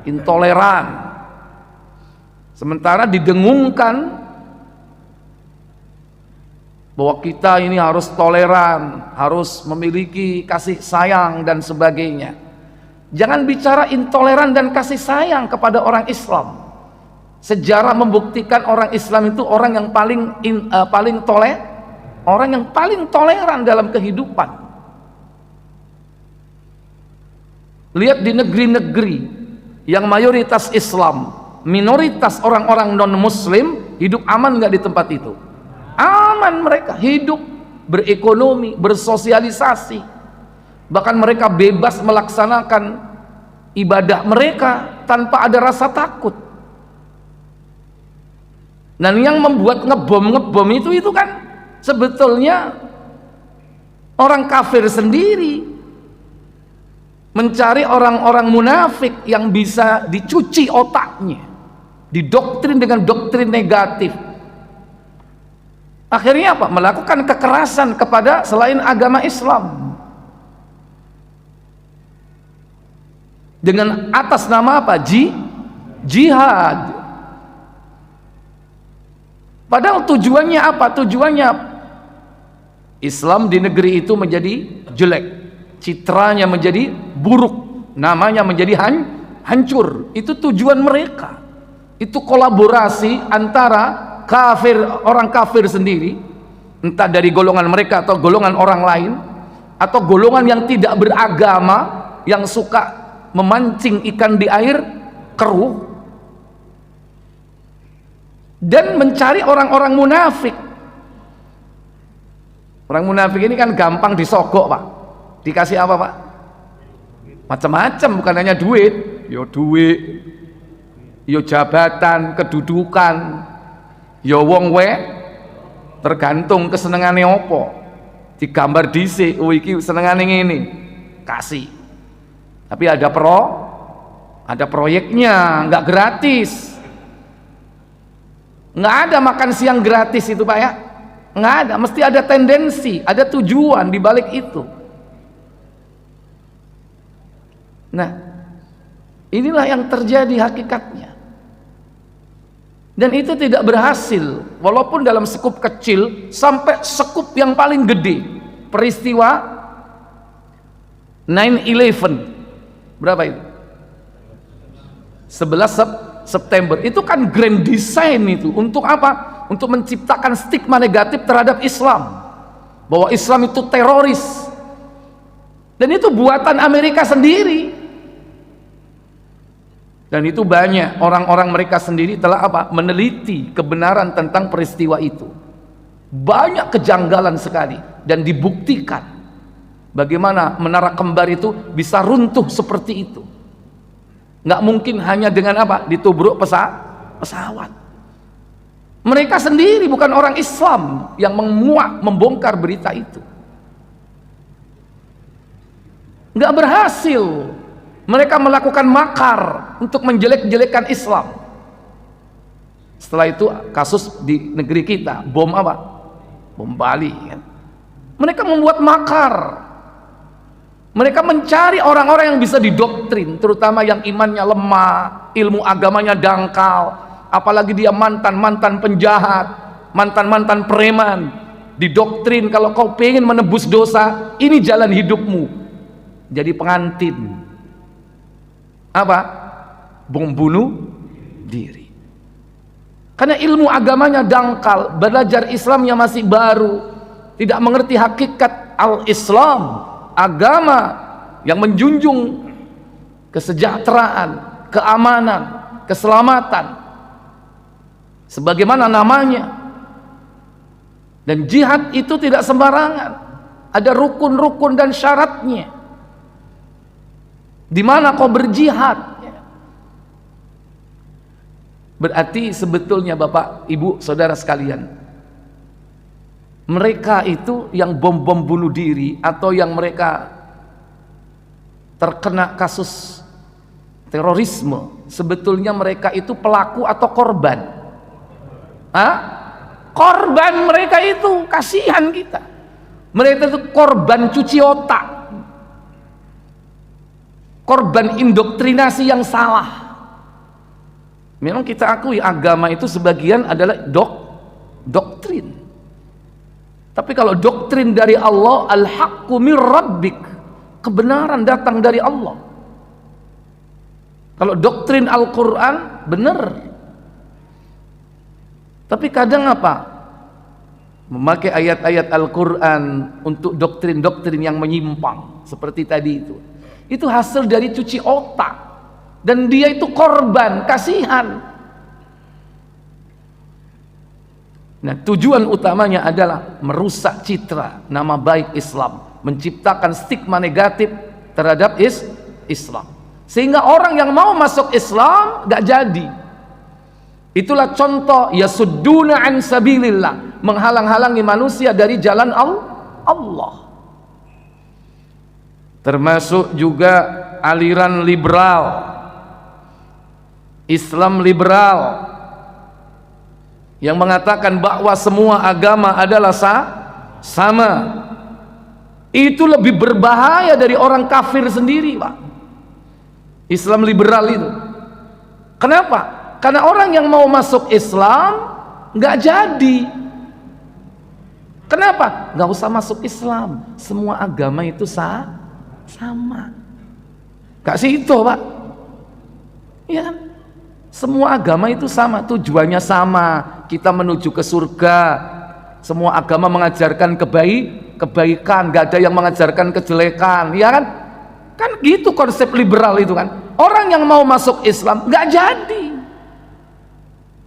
intoleran, sementara didengungkan bahwa kita ini harus toleran, harus memiliki kasih sayang dan sebagainya. Jangan bicara intoleran dan kasih sayang kepada orang Islam. Sejarah membuktikan orang Islam itu orang yang orang yang paling toleran dalam kehidupan. Lihat di negeri-negeri yang mayoritas Islam, minoritas orang-orang non-Muslim, hidup aman nggak di tempat itu? Aman, mereka hidup, berekonomi, bersosialisasi, bahkan mereka bebas melaksanakan ibadah mereka tanpa ada rasa takut. Dan yang membuat ngebom itu kan sebetulnya orang kafir sendiri, mencari orang-orang munafik yang bisa dicuci otaknya, didoktrin dengan doktrin negatif. Akhirnya apa? Melakukan kekerasan kepada selain agama Islam dengan atas nama apa? Jihad. Padahal tujuannya apa? Tujuannya Islam di negeri itu menjadi jelek, citranya menjadi buruk, namanya menjadi hancur. Itu tujuan mereka. Itu kolaborasi antara kafir, orang kafir sendiri, entah dari golongan mereka atau golongan orang lain, atau golongan yang tidak beragama, yang suka memancing ikan di air keruh, dan mencari orang-orang munafik. Orang munafik ini kan gampang disogok, Pak. Dikasih apa, Pak? Macam-macam, bukan hanya duit, yo jabatan, kedudukan, yo wong tergantung kesenengane opo. Digambar dhisik, oh iki senengane ngene, kasih. Tapi ada proyeknya, nggak gratis. Nggak ada makan siang gratis itu, Pak, ya. Nggak ada, mesti ada tendensi, ada tujuan di balik itu. Nah, inilah yang terjadi hakikatnya. Dan itu tidak berhasil, walaupun dalam skup kecil sampai skup yang paling gede. Peristiwa 9/11 berapa itu? 11 September. Itu kan grand design itu. Untuk apa? Untuk menciptakan stigma negatif terhadap Islam, bahwa Islam itu teroris. Dan itu buatan Amerika sendiri. Dan itu banyak orang-orang mereka sendiri telah apa? Meneliti kebenaran tentang peristiwa itu. Banyak kejanggalan sekali, dan dibuktikan bagaimana menara kembar itu bisa runtuh seperti itu. Nggak mungkin hanya dengan apa? Ditubruk pesawat. Mereka sendiri bukan orang Islam yang membongkar berita itu. Nggak berhasil. Mereka melakukan makar untuk menjelek-jelekan Islam. Setelah itu kasus di negeri kita, bom apa? Bom Bali, kan? Mereka membuat makar. Mereka mencari orang-orang yang bisa didoktrin, terutama yang imannya lemah, ilmu agamanya dangkal, apalagi dia mantan-mantan penjahat, mantan-mantan preman, didoktrin kalau kau pengen menebus dosa, ini jalan hidupmu. Jadi pengantin. Apa? Bom bunuh diri. Karena ilmu agamanya dangkal, belajar Islamnya masih baru, tidak mengerti hakikat al-Islam, agama yang menjunjung kesejahteraan, keamanan, keselamatan sebagaimana namanya. Dan jihad itu tidak sembarangan, ada rukun-rukun dan syaratnya. Di mana kau berjihad? Berarti sebetulnya Bapak, Ibu, Saudara sekalian, mereka itu yang bom-bom bunuh diri atau yang mereka terkena kasus terorisme, sebetulnya mereka itu pelaku atau korban? Korban mereka itu, kasihan kita. Mereka itu korban cuci otak, korban indoktrinasi yang salah. Memang kita akui agama itu sebagian adalah doktrin. Tapi kalau doktrin dari Allah, al-haqqu mir rabbik, kebenaran datang dari Allah. Kalau doktrin Al-Quran benar. Tapi kadang apa? Memakai ayat-ayat Al-Quran untuk doktrin-doktrin yang menyimpang seperti tadi itu. Itu hasil dari cuci otak. Dan dia itu korban, kasihan. Nah, tujuan utamanya adalah merusak citra, nama baik Islam, menciptakan stigma negatif terhadap Islam, sehingga orang yang mau masuk Islam gak jadi. Itulah contoh yasudduna an sabilillah, menghalang-halangi manusia dari jalan Allah. Termasuk juga aliran liberal, Islam liberal, yang mengatakan bahwa semua agama adalah sama. Itu lebih berbahaya dari orang kafir sendiri, Pak. Islam liberal itu. Kenapa? Karena orang yang mau masuk Islam nggak jadi. Kenapa? Nggak usah masuk Islam, semua agama itu sama. Kasih itu, Pak. Iya kan? Semua agama itu sama, tujuannya sama, kita menuju ke surga. Semua agama mengajarkan kebaikan, gak ada yang mengajarkan kejelekan, ya kan? Kan gitu konsep liberal itu kan. Orang yang mau masuk Islam gak jadi,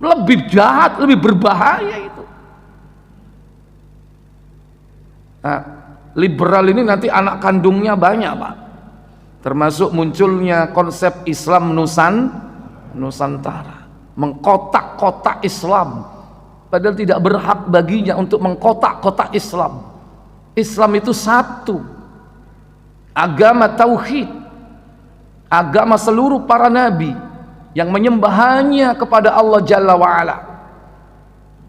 lebih jahat, lebih berbahaya itu. Nah, liberal ini nanti anak kandungnya banyak, Pak. Termasuk munculnya konsep Islam Nusantara, mengkotak-kotak Islam, padahal tidak berhak baginya untuk mengkotak-kotak Islam. Islam itu satu, agama tauhid, agama seluruh para nabi yang menyembah hanya kepada Allah Jalla wa'ala.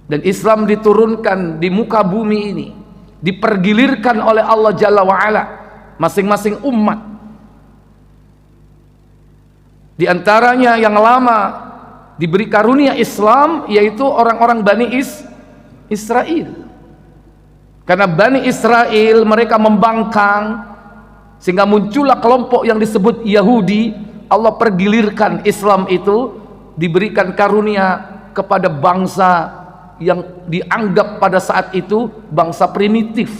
Dan Islam diturunkan di muka bumi ini, dipergilirkan oleh Allah Jalla wa'ala masing-masing umat. Di antaranya yang lama diberi karunia Islam yaitu orang-orang Bani Israel. Karena Bani Israel mereka membangkang sehingga muncullah kelompok yang disebut Yahudi. Allah pergilirkan Islam itu, diberikan karunia kepada bangsa yang dianggap pada saat itu bangsa primitif,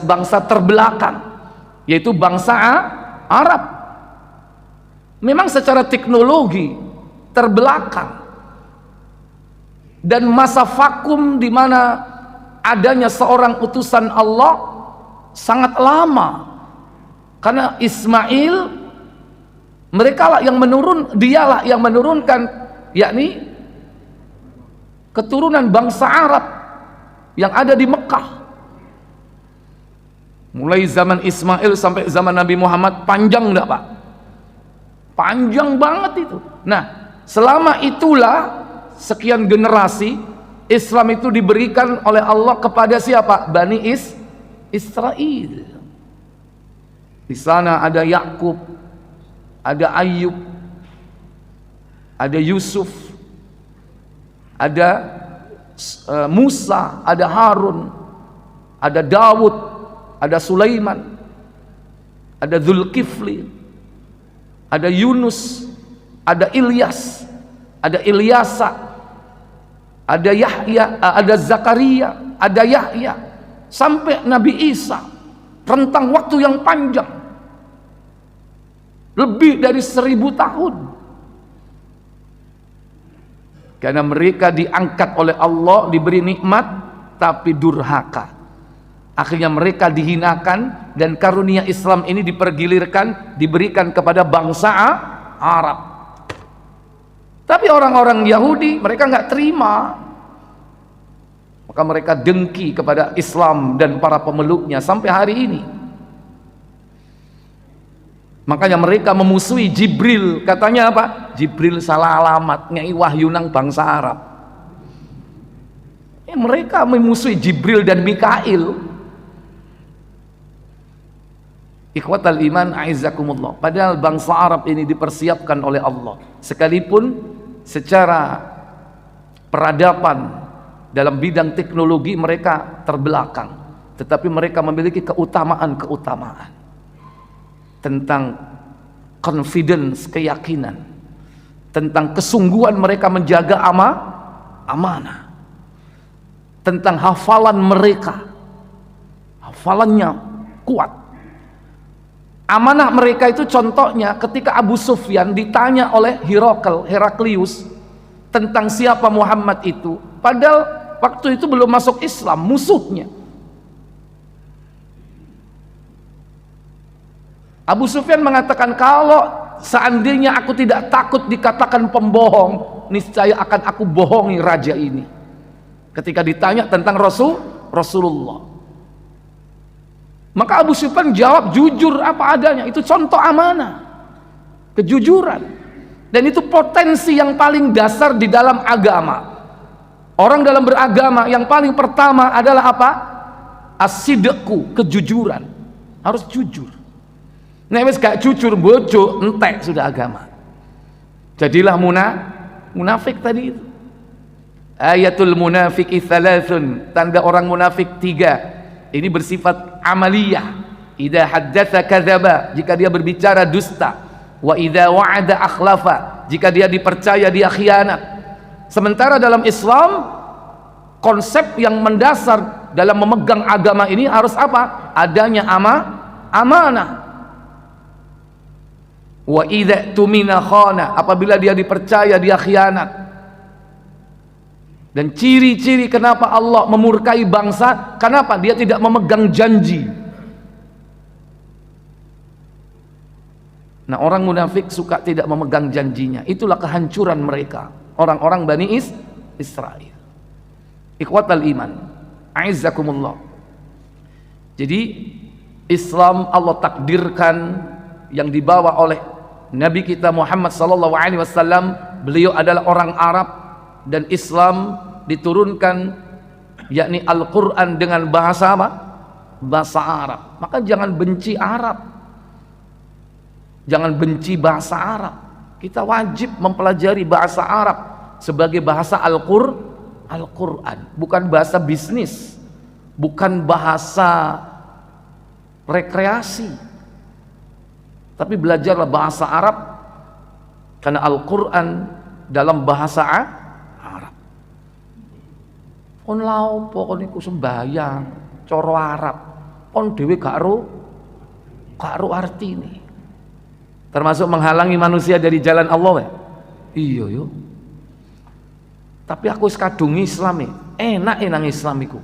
bangsa terbelakang, yaitu bangsa Arab. Memang secara teknologi terbelakang, dan masa vakum di mana adanya seorang utusan Allah sangat lama. Karena Ismail, mereka lah yang dialah yang menurunkan, yakni keturunan bangsa Arab yang ada di Mekah. Mulai zaman Ismail sampai zaman Nabi Muhammad, panjang enggak, Pak? Panjang banget itu. Nah, selama itulah sekian generasi Islam itu diberikan oleh Allah kepada siapa? Bani Israel. Di sana ada Yakub, ada Ayub, ada Yusuf, ada Musa, ada Harun, ada Dawud, ada Sulaiman, ada Zulkifli, ada Yunus, ada Ilyas, ada Ilyasa, ada Yahya, ada Zakaria, ada Yahya, sampai Nabi Isa. Rentang waktu yang panjang, lebih dari 1000 tahun. Karena mereka diangkat oleh Allah, diberi nikmat, tapi durhaka. Akhirnya mereka dihinakan, dan karunia Islam ini dipergilirkan, diberikan kepada bangsa Arab. Tapi orang-orang Yahudi, mereka nggak terima. Maka mereka dengki kepada Islam dan para pemeluknya sampai hari ini. Makanya mereka memusuhi Jibril. Katanya apa? Jibril salah alamat, nyai wahyu nang bangsa Arab. Mereka memusuhi Jibril dan Mikail. Ikhwatal iman a'izzakumullah. Padahal bangsa Arab ini dipersiapkan oleh Allah. Sekalipun secara peradaban dalam bidang teknologi mereka terbelakang, tetapi mereka memiliki keutamaan-keutamaan tentang confidence, keyakinan, tentang kesungguhan mereka menjaga amanah, tentang hafalan mereka, hafalannya kuat. Amanah mereka itu contohnya ketika Abu Sufyan ditanya oleh Heraklius tentang siapa Muhammad itu, padahal waktu itu belum masuk Islam, musuhnya. Abu Sufyan mengatakan, kalau seandainya aku tidak takut dikatakan pembohong, niscaya akan aku bohongi raja ini. Ketika ditanya tentang Rasulullah, maka Abu Sufyan jawab jujur apa adanya. Itu contoh amanah, kejujuran, dan itu potensi yang paling dasar di dalam agama. Orang dalam beragama yang paling pertama adalah apa? As-sidqu, kejujuran. Harus jujur. Nek wis gak jujur bojo entek sudah agama. Jadilah munafik tadi itu. Ayatul munafiki thalathun, tanda orang munafik 3. Ini bersifat amaliyah. Idza haddatsa kadzaba, jika dia berbicara dusta. Wa idza wa'ada akhlafa, jika dia dipercaya dia khianat. Sementara dalam Islam, konsep yang mendasar dalam memegang agama ini harus apa? Adanya amanah. Wa idza tumina khana, apabila dia dipercaya dia khianat. Dan ciri-ciri kenapa Allah memurkai bangsa, kenapa dia tidak memegang janji. Nah, orang munafik suka tidak memegang janjinya. Itulah kehancuran mereka, orang-orang Bani Israel. Ikhwatal iman a'izzakumullah. Jadi Islam Allah takdirkan yang dibawa oleh Nabi kita Muhammad sallallahu alaihi wasallam. Beliau adalah orang Arab, dan Islam diturunkan yakni Al-Qur'an dengan bahasa apa? Bahasa Arab. Maka jangan benci Arab, jangan benci bahasa Arab. Kita wajib mempelajari bahasa Arab sebagai bahasa Al-Qur'an, bukan bahasa bisnis, bukan bahasa rekreasi, tapi belajarlah bahasa Arab, karena Al-Qur'an dalam bahasa Arab. Kon laopo kon iku sembayang cara Arab, kon dhewe gak ro artine. Termasuk menghalangi manusia dari jalan Allah ya? Iya yo. Tapi aku wis kadung Islam enak nang Islam iku.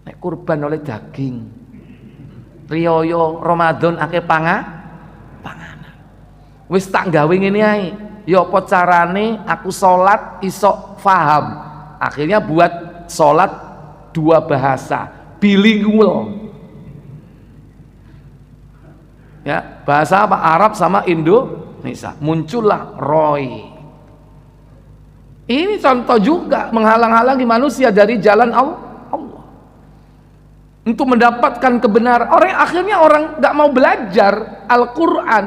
Nek kurban oleh daging. Riyo Ramadan akeh panganan. Wis tak gawe ngene ae. Ya apa carane aku salat iso paham. Akhirnya buat salat 2 bahasa, bilingual. Ya, bahasa apa? Arab sama Indonesia. Muncullah Roy. Ini contoh juga menghalang-halangi manusia dari jalan Allah untuk mendapatkan kebenaran. Akhirnya orang nggak mau belajar Al-Quran.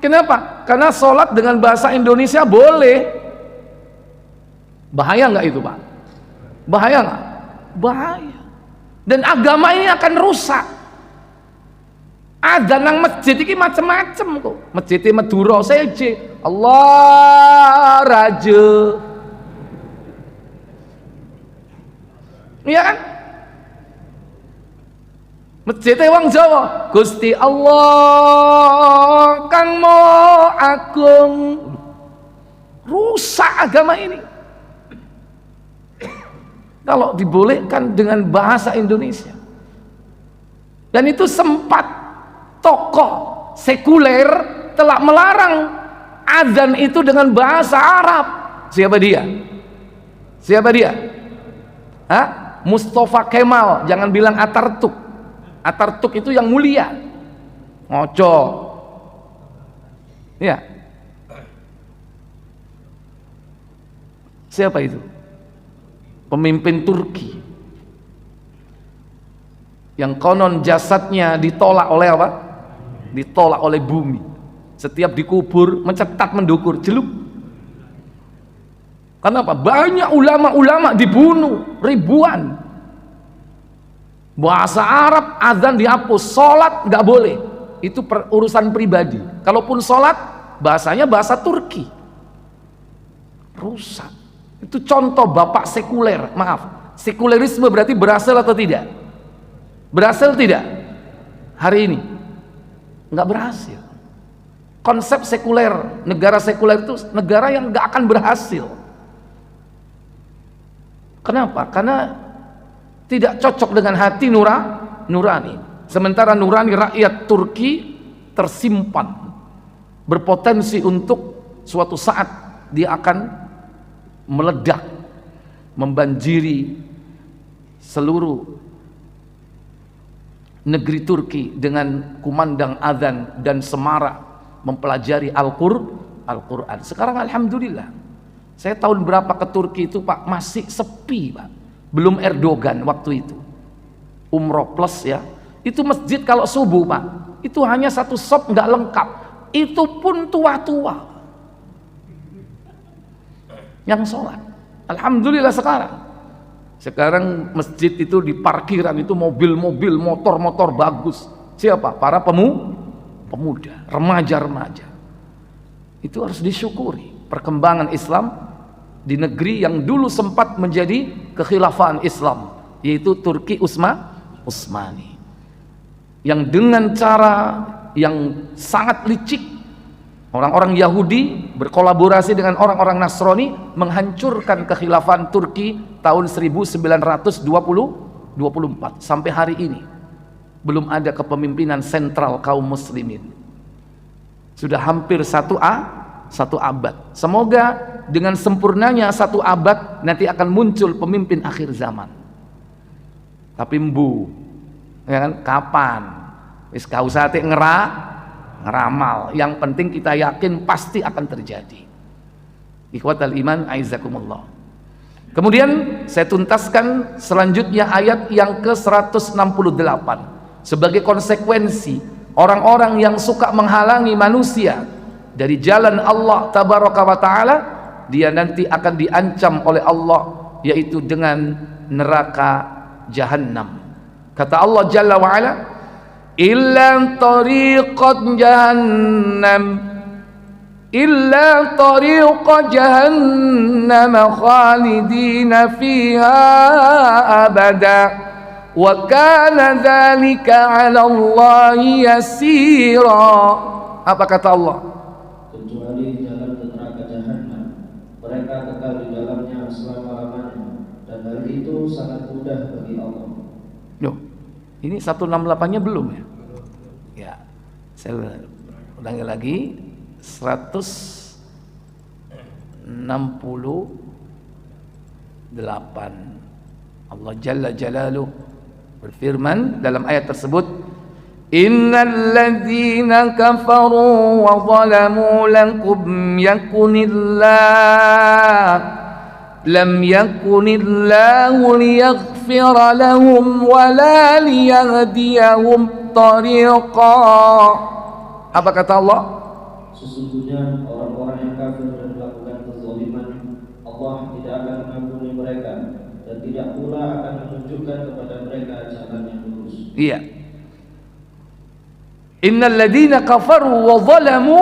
Kenapa? Karena sholat dengan bahasa Indonesia boleh, Bahaya nggak itu, Pak? Bahaya nggak? Bahaya. Dan agama ini akan rusak. Adzan nang masjid ini macam-macam kok. Masjid Madura seje. Allah raja. Iya kan? Masjid wong Jawa, Gusti Allah kang Maha Agung. Rusak agama ini. Kalau dibolehkan dengan bahasa Indonesia. Dan itu sempat tokoh sekuler telah melarang azan itu dengan bahasa Arab. Siapa dia? Siapa dia? Hah? Mustafa Kemal. Jangan bilang Atatürk. Atatürk itu yang mulia. Ngoco. Ya. Siapa itu? Pemimpin Turki yang konon jasadnya ditolak oleh apa? Ditolak oleh bumi. Setiap dikubur mencetat mendukur jeluk. Kenapa? Banyak ulama-ulama dibunuh, ribuan. Bahasa Arab azan dihapus, sholat nggak boleh. Itu urusan pribadi. Kalaupun sholat bahasanya bahasa Turki. Rusak. Itu contoh bapak sekuler. Maaf, sekulerisme berarti berhasil atau tidak? Berhasil tidak? Hari ini nggak berhasil. Konsep sekuler, negara sekuler itu negara yang nggak akan berhasil. Kenapa? Karena tidak cocok dengan hati nurani. Sementara nurani rakyat Turki tersimpan, berpotensi untuk suatu saat dia akan meledak, membanjiri seluruh negeri Turki dengan kumandang azan dan semarak mempelajari Al-Quran. Sekarang alhamdulillah, saya tahun berapa ke Turki itu Pak, masih sepi Pak. Belum Erdogan waktu itu. Umroh plus ya. Itu masjid kalau subuh Pak, itu hanya satu sop nggak lengkap. Itu pun tua-tua yang sholat. Alhamdulillah sekarang masjid itu di parkiran itu mobil-mobil, motor-motor bagus. Siapa? Para pemuda, remaja-remaja. Itu harus disyukuri perkembangan Islam di negeri yang dulu sempat menjadi kekhilafan Islam, yaitu Turki Utsmani, yang dengan cara yang sangat licik orang-orang Yahudi berkolaborasi dengan orang-orang Nasrani menghancurkan kekhilafan Turki tahun 1924 sampai hari ini belum ada kepemimpinan sentral kaum muslimin. Sudah hampir satu abad. Semoga dengan sempurnanya satu abad nanti akan muncul pemimpin akhir zaman. Tapi ya kan, kapan? Wis kausate ngeramal. Yang penting kita yakin pasti akan terjadi. Ikhwatal iman aizakumullah. Kemudian saya tuntaskan selanjutnya ayat yang ke-168 sebagai konsekuensi orang-orang yang suka menghalangi manusia dari jalan Allah tabaraka wa taala, dia nanti akan diancam oleh Allah yaitu dengan neraka jahannam. Kata Allah Jalla wa ala, illa tariqat jahannam khalidina fiha abada wa kana dzalika 'ala Allah yasira. Apa kata Allah? Kecuali jalan ke neraka jahannam, mereka kekal di dalamnya selama-lamanya, dan hal itu sangat mudah bagi Allah. Loh, ini 168-nya belum ya? Ya, saya ulangi lagi. 168. Allah Jalla Jalaluh berfirman dalam ayat tersebut, innal ladzina kafaru wa zalamu lam yakunillahu liyaghfira lahum wa la liyahdiyahum tariqa. Apa kata Allah? Sesungguhnya orang-orang yang kafir dan melakukan kezaliman, Allah tidak akan Iya. Innal ladzina kafaru wa zalamu,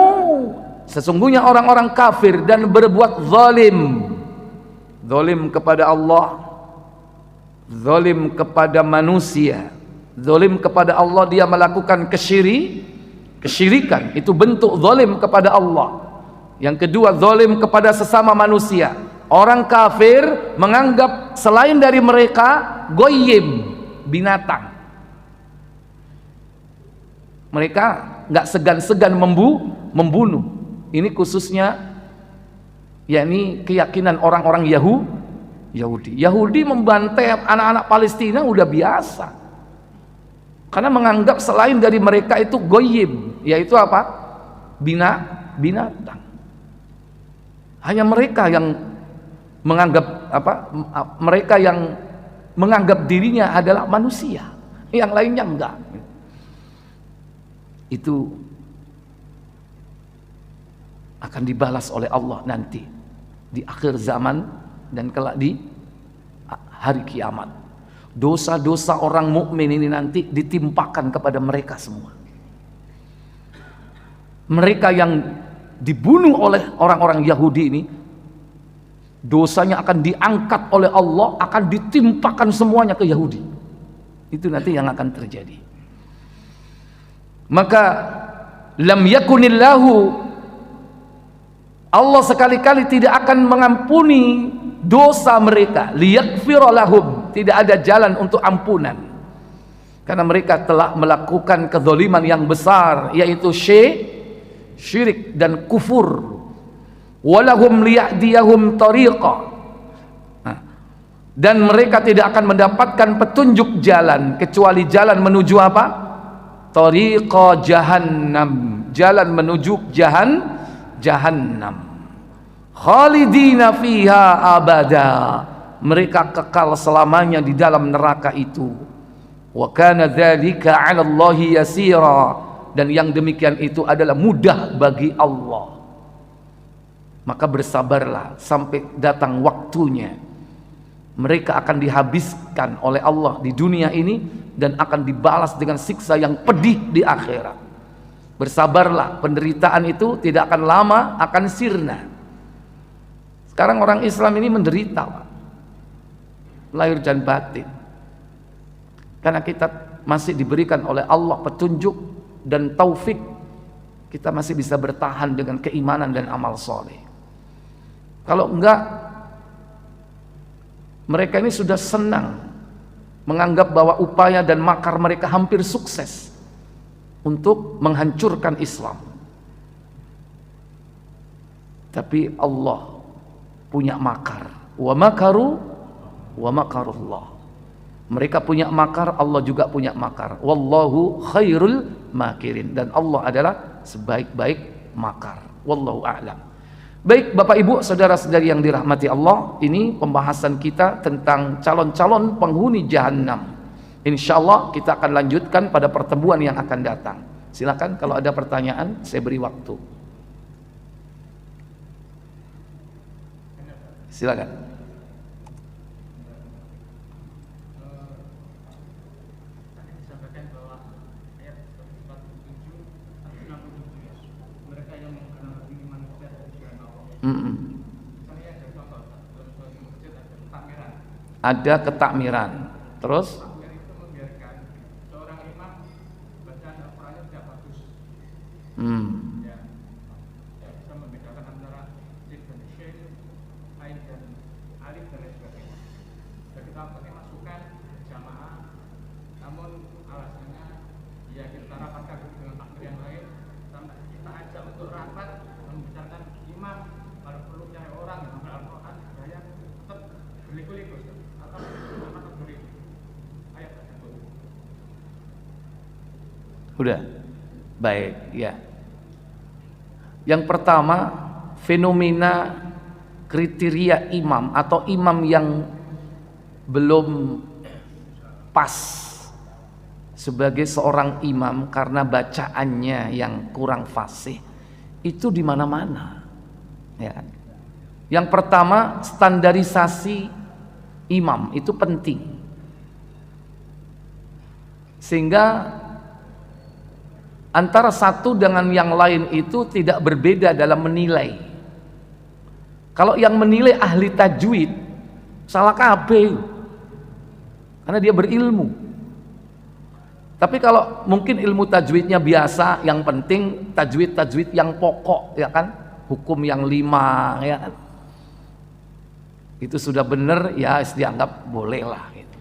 sesungguhnya orang-orang kafir dan berbuat zalim. Zalim kepada Allah, zalim kepada manusia. Zalim kepada Allah, dia melakukan kesyirikan, itu bentuk zalim kepada Allah. Yang kedua, zalim kepada sesama manusia. Orang kafir menganggap selain dari mereka goyim, binatang. Mereka nggak segan-segan membunuh. Ini khususnya yakni keyakinan orang-orang Yahudi. Yahudi membantai anak-anak Palestina udah biasa. Karena menganggap selain dari mereka itu goyim, yaitu apa? Binatang. Hanya mereka yang menganggap mereka yang menganggap dirinya adalah manusia, yang lainnya enggak. Itu akan dibalas oleh Allah nanti di akhir zaman dan kelak di hari kiamat. Dosa-dosa orang mukmin ini nanti ditimpakan kepada mereka semua. Mereka yang dibunuh oleh orang-orang Yahudi ini, dosanya akan diangkat oleh Allah, akan ditimpakan semuanya ke Yahudi. Itu nanti yang akan terjadi. Maka lam yakunillahu, Allah sekali-kali tidak akan mengampuni dosa mereka, liyaghfira lahum, tidak ada jalan untuk ampunan, karena mereka telah melakukan kezaliman yang besar, yaitu syirik dan kufur. Walahum liyahdiyahum tariqa, dan mereka tidak akan mendapatkan petunjuk jalan kecuali jalan menuju apa? Tariqa jahannam, jalan menuju jahannam. Khalidina fiha abada, mereka kekal selamanya di dalam neraka itu. Wa kana dzalika 'ala Allahi yasira, dan yang demikian itu adalah mudah bagi Allah. Maka bersabarlah sampai datang waktunya. Mereka akan dihabiskan oleh Allah di dunia ini dan akan dibalas dengan siksa yang pedih di akhirat. Bersabarlah, penderitaan itu tidak akan lama, akan sirna. Sekarang orang Islam ini menderita, Pak, lahir dan batin, karena kita masih diberikan oleh Allah petunjuk dan taufik. Kita masih bisa bertahan dengan keimanan dan amal soleh. Kalau enggak, mereka ini sudah senang menganggap bahwa upaya dan makar mereka hampir sukses untuk menghancurkan Islam. Tapi Allah punya makar. Wa makaru wa makarullah. Mereka punya makar, Allah juga punya makar. Wallahu khairul makirin, dan Allah adalah sebaik-baik makar. Wallahu a'lam. Baik Bapak Ibu, saudara-saudari yang dirahmati Allah, ini pembahasan kita tentang calon-calon penghuni jahanam. Insyaallah kita akan lanjutkan pada pertemuan yang akan datang. Silakan kalau ada pertanyaan, saya beri waktu. Silakan. Ada ketakmiran, terus bisa membedakan antara sin dan shin, ain dan alif dan lain sebagainya. Dan kita pakai masukan jamaah, namun alasannya ya kita rapatkan dengan takbir yang lain, sampai kita ajak untuk rapat membicarakan imam, kalau perlu cari orang yang menghafal Al-Quran, saya tetap berliku-liku atau tetap beri ayat tersebut. Udah, baik ya. Yang pertama, fenomena kriteria imam atau imam yang belum pas sebagai seorang imam karena bacaannya yang kurang fasih, itu di mana-mana. Ya. Yang pertama, standarisasi imam itu penting. Sehingga antara satu dengan yang lain itu tidak berbeda dalam menilai. Kalau yang menilai ahli tajwid salah kabeh, karena dia berilmu. Tapi kalau mungkin ilmu tajwidnya biasa, yang penting tajwid yang pokok, ya kan, hukum yang 5, ya kan, itu sudah benar, ya dianggap boleh lah gitu.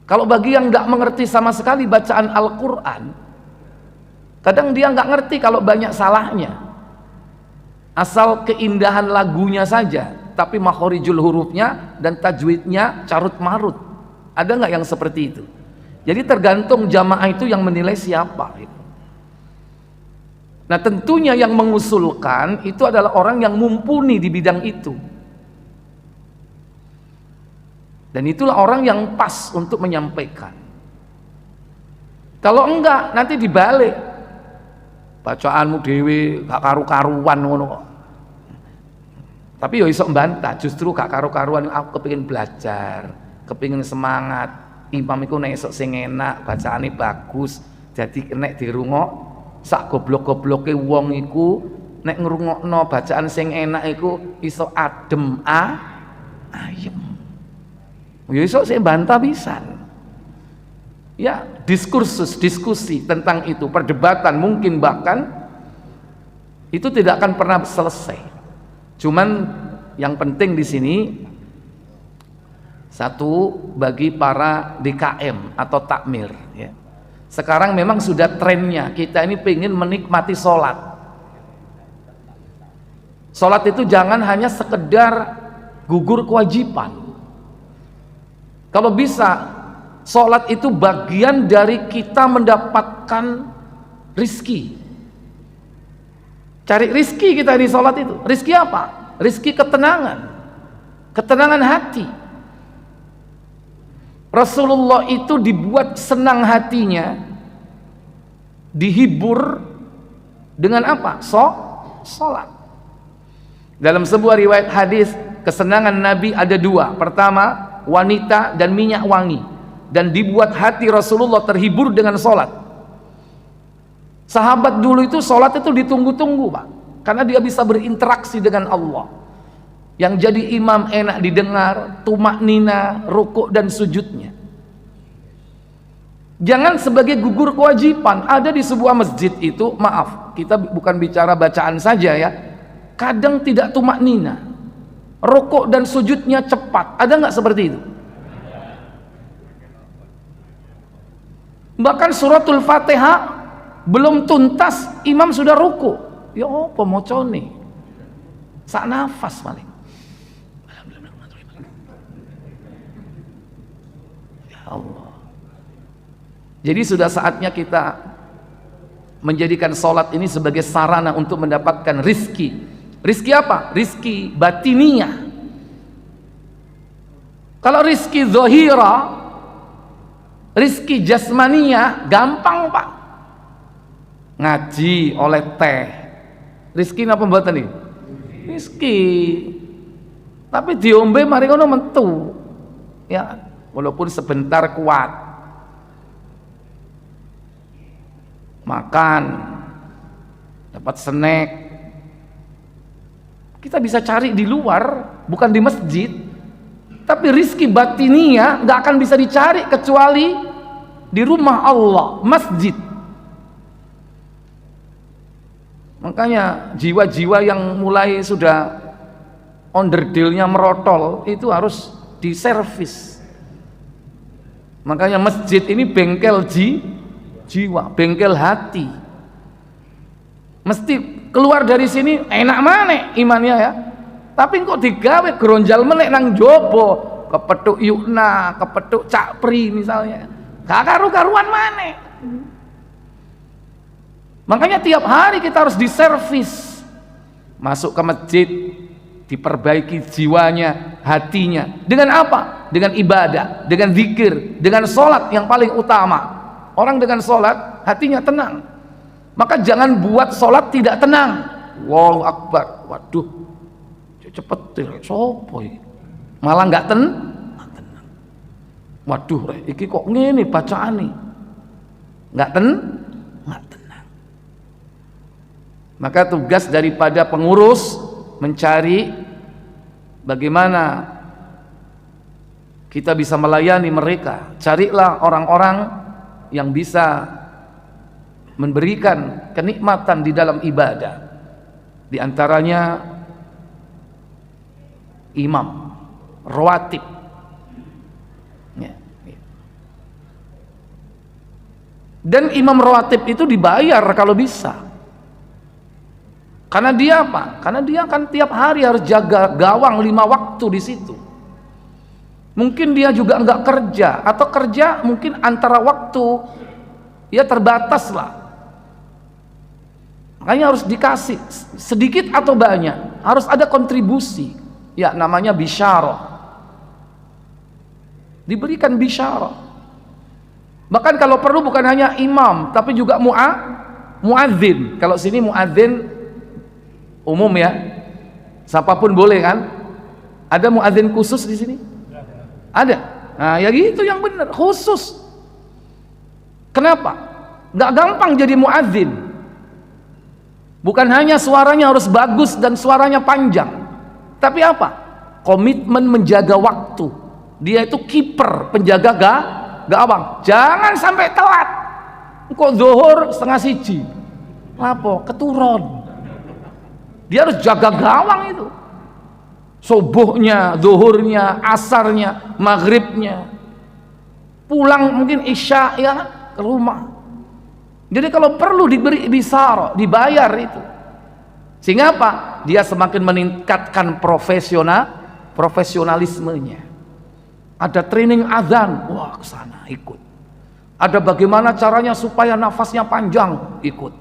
Kalau bagi yang nggak mengerti sama sekali bacaan Al-Quran, kadang dia nggak ngerti kalau banyak salahnya, asal keindahan lagunya saja, tapi makhorijul hurufnya dan tajwidnya carut marut. Ada nggak yang seperti itu? Jadi tergantung jamaah itu yang menilai siapa gitu. Nah tentunya yang mengusulkan itu adalah orang yang mumpuni di bidang itu, dan itulah orang yang pas untuk menyampaikan. Kalau enggak nanti dibalik, bacaanmu dewe gak karu-karuan ngono kok. Tapi yo iso mbantah, justru gak karu-karuan, aku kepingin belajar, kepingin semangat. Imam iku nek esuk sing enak, bacaane bagus, jadi nek dirungok sak goblok-gobloke wong iku nek ngrungokno bacaan sing enak iku iso adem ayem. Ya iso sing bantah pisan. Ya, diskusi tentang itu, perdebatan mungkin bahkan itu tidak akan pernah selesai. Cuman yang penting di sini satu, bagi para DKM atau takmir, ya. Sekarang memang sudah trennya kita ini pengen menikmati sholat. Sholat itu jangan hanya sekedar gugur kewajiban. Kalau bisa, sholat itu bagian dari kita mendapatkan rizki. Cari rizki kita di sholat itu. Rizki apa? Rizki ketenangan, ketenangan hati. Rasulullah itu dibuat senang hatinya, dihibur dengan apa? Sholat. Dalam sebuah riwayat hadis, kesenangan Nabi ada dua. Pertama, wanita dan minyak wangi. Dan dibuat hati Rasulullah terhibur dengan sholat. Sahabat dulu itu sholat itu ditunggu-tunggu, Pak, karena dia bisa berinteraksi dengan Allah. Yang jadi imam enak didengar, tumak nina, rukuk dan sujudnya. Jangan sebagai gugur kewajiban. Ada di sebuah masjid itu, maaf, kita bukan bicara bacaan saja ya, kadang tidak tumak nina, rukuk dan sujudnya cepat. Ada nggak seperti itu? Bahkan suratul Fatihah belum tuntas, imam sudah rukuk. Ya apa mocone? Sak nafas paling. Allah. Jadi sudah saatnya kita menjadikan sholat ini sebagai sarana untuk mendapatkan rizki. Rizki apa? Rizki batiniyah. Kalau rizki zohira, rizki jasmaniyah, gampang Pak. Ngaji oleh teh, rizki apa pembuatan ini? Rizki. Tapi diombe mari ngono mentu. Ya, walaupun sebentar kuat. Makan, dapat snack. Kita bisa cari di luar, bukan di masjid. Tapi rizki batiniya nggak akan bisa dicari kecuali di rumah Allah, masjid. Makanya jiwa-jiwa yang mulai sudah onderdilnya merotol itu harus diservis. Makanya masjid ini bengkel jiwa, bengkel hati. Mesti keluar dari sini enak mana imannya ya. Tapi kok digawe geronjal melek nang jobo, kepethuk yukna, kepethuk cakpri misalnya. Gak karu-karuan mana. Makanya tiap hari kita harus diservis. Masuk ke masjid, diperbaiki jiwanya, hatinya. Dengan apa? Dengan ibadah, dengan zikir, dengan sholat yang paling utama. Orang dengan sholat hatinya tenang. Maka jangan buat sholat tidak tenang. Allahu Akbar. Waduh, cepet sopo iki. Malah nggak tenang. Waduh, iki kok ngene bacaane. nggak tenang. Maka tugas daripada pengurus mencari bagaimana kita bisa melayani mereka. Carilah orang-orang yang bisa memberikan kenikmatan di dalam ibadah. Di antaranya imam rawatib. Dan imam rawatib itu dibayar kalau bisa. Karena dia apa? Karena dia kan tiap hari harus jaga gawang 5 waktu di situ. Mungkin dia juga enggak kerja, atau kerja mungkin antara waktu ya terbatas lah. Makanya harus dikasih sedikit atau banyak, harus ada kontribusi. Ya namanya bisyarah. Diberikan bisyarah. Bahkan kalau perlu bukan hanya imam, tapi juga muadzin. Kalau sini muadzin umum ya, siapapun boleh kan? Ada muadzin khusus di sini? Ada. Nah ya gitu yang benar, khusus. Kenapa? Gak gampang jadi muadzin. Bukan hanya suaranya harus bagus dan suaranya panjang, tapi apa? Komitmen menjaga waktu. Dia itu kiper, penjaga gawang. Jangan sampai telat. Kok zuhur 12:30. Apa? Keturun. Dia harus jaga gawang itu. Subuhnya, zuhurnya, asarnya, maghribnya. Pulang mungkin isya ya ke rumah. Jadi kalau perlu diberi bisara, dibayar itu. Sehingga apa? Dia semakin meningkatkan profesionalismenya. Ada training azan, wah kesana ikut. Ada bagaimana caranya supaya nafasnya panjang, ikut.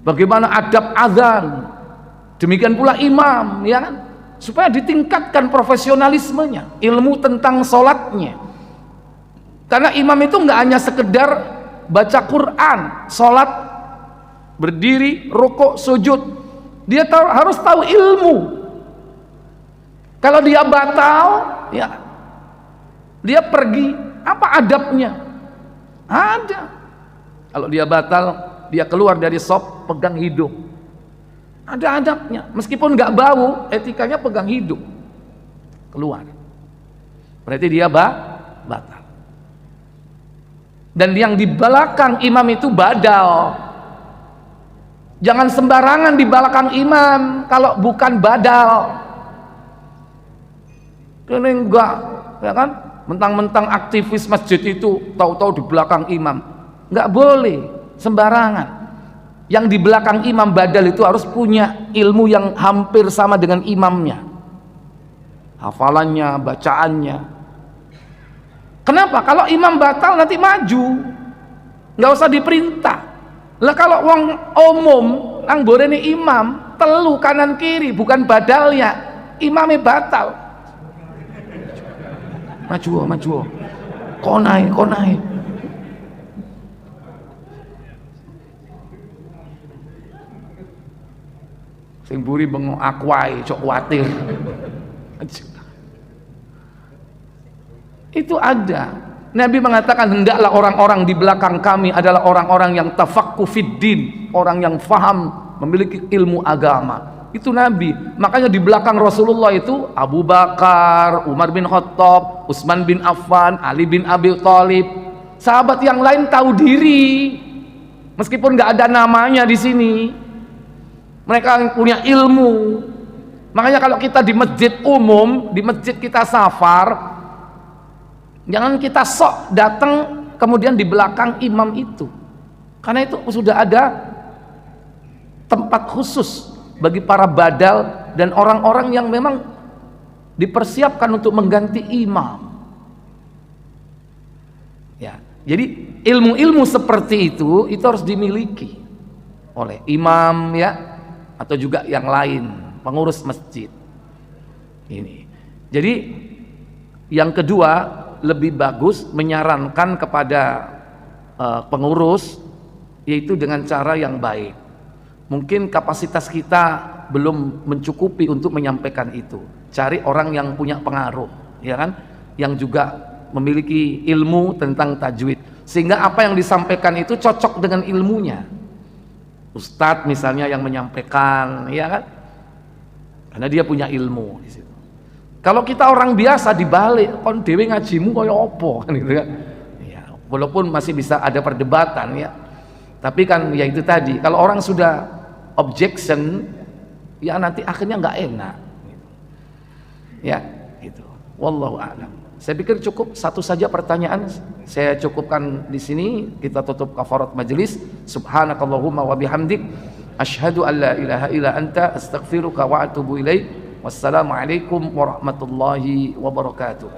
Bagaimana adab azan, demikian pula imam, ya kan? Supaya ditingkatkan profesionalismenya, ilmu tentang sholatnya. Karena imam itu nggak hanya sekedar baca Quran, sholat, berdiri, rukuk, sujud. Dia harus tahu ilmu. Kalau dia batal, ya dia pergi, apa adabnya? Ada. Kalau dia batal, dia keluar dari sop, pegang hidung. Ada adabnya. Meskipun nggak bau, etikanya pegang hidung. Keluar. Berarti dia batal. Dan yang di belakang imam itu badal. Jangan sembarangan di belakang imam kalau bukan badal. Ini enggak, ya kan? Mentang-mentang aktivis masjid itu tahu-tahu di belakang imam. Nggak boleh sembarangan. Yang di belakang imam badal itu harus punya ilmu yang hampir sama dengan imamnya, hafalannya, bacaannya. Kenapa? Kalau imam batal nanti maju, nggak usah diperintah. Lah kalau wong umum nang borene imam telu kanan kiri bukan badalnya, imamnya batal. Maju, konai. Sing buri bengok akwai, cok kuatir. Itu ada. Nabi mengatakan hendaklah orang-orang di belakang kami adalah orang-orang yang tafaqquh fiddin, orang yang faham, memiliki ilmu agama. Itu Nabi. Makanya di belakang Rasulullah itu Abu Bakar, Umar bin Khattab, Utsman bin Affan, Ali bin Abi Thalib. Sahabat yang lain tahu diri, meskipun nggak ada namanya di sini. Mereka punya ilmu. Makanya kalau kita di masjid umum, di masjid kita safar, jangan kita sok datang kemudian di belakang imam itu. Karena itu sudah ada tempat khusus bagi para badal dan orang-orang yang memang dipersiapkan untuk mengganti imam. Ya, jadi ilmu-ilmu seperti itu harus dimiliki oleh imam ya, atau juga yang lain, pengurus masjid. Ini. Jadi yang kedua, lebih bagus menyarankan kepada pengurus yaitu dengan cara yang baik. Mungkin kapasitas kita belum mencukupi untuk menyampaikan itu. Cari orang yang punya pengaruh, ya kan? Yang juga memiliki ilmu tentang tajwid. sehingga apa yang disampaikan itu cocok dengan ilmunya. Ustadz misalnya yang menyampaikan, ya kan, karena dia punya ilmu di situ. Kalau kita orang biasa dibalik, kon dewe ngajimu kaya apa kan gitu kan. Ya, walaupun masih bisa ada perdebatan ya. Tapi kan ya itu tadi, kalau orang sudah objection, ya nanti akhirnya nggak enak. Ya, gitu. Wallahu a'lam. Saya pikir cukup satu saja pertanyaan. Saya cukupkan di sini. Kita tutup kafarat majelis. Subhanakallahumma wa bihamdik, asyhadu an la ilaha illa anta, astaghfiruka wa atubu ilaik. Wassalamualaikum warahmatullahi wabarakatuh.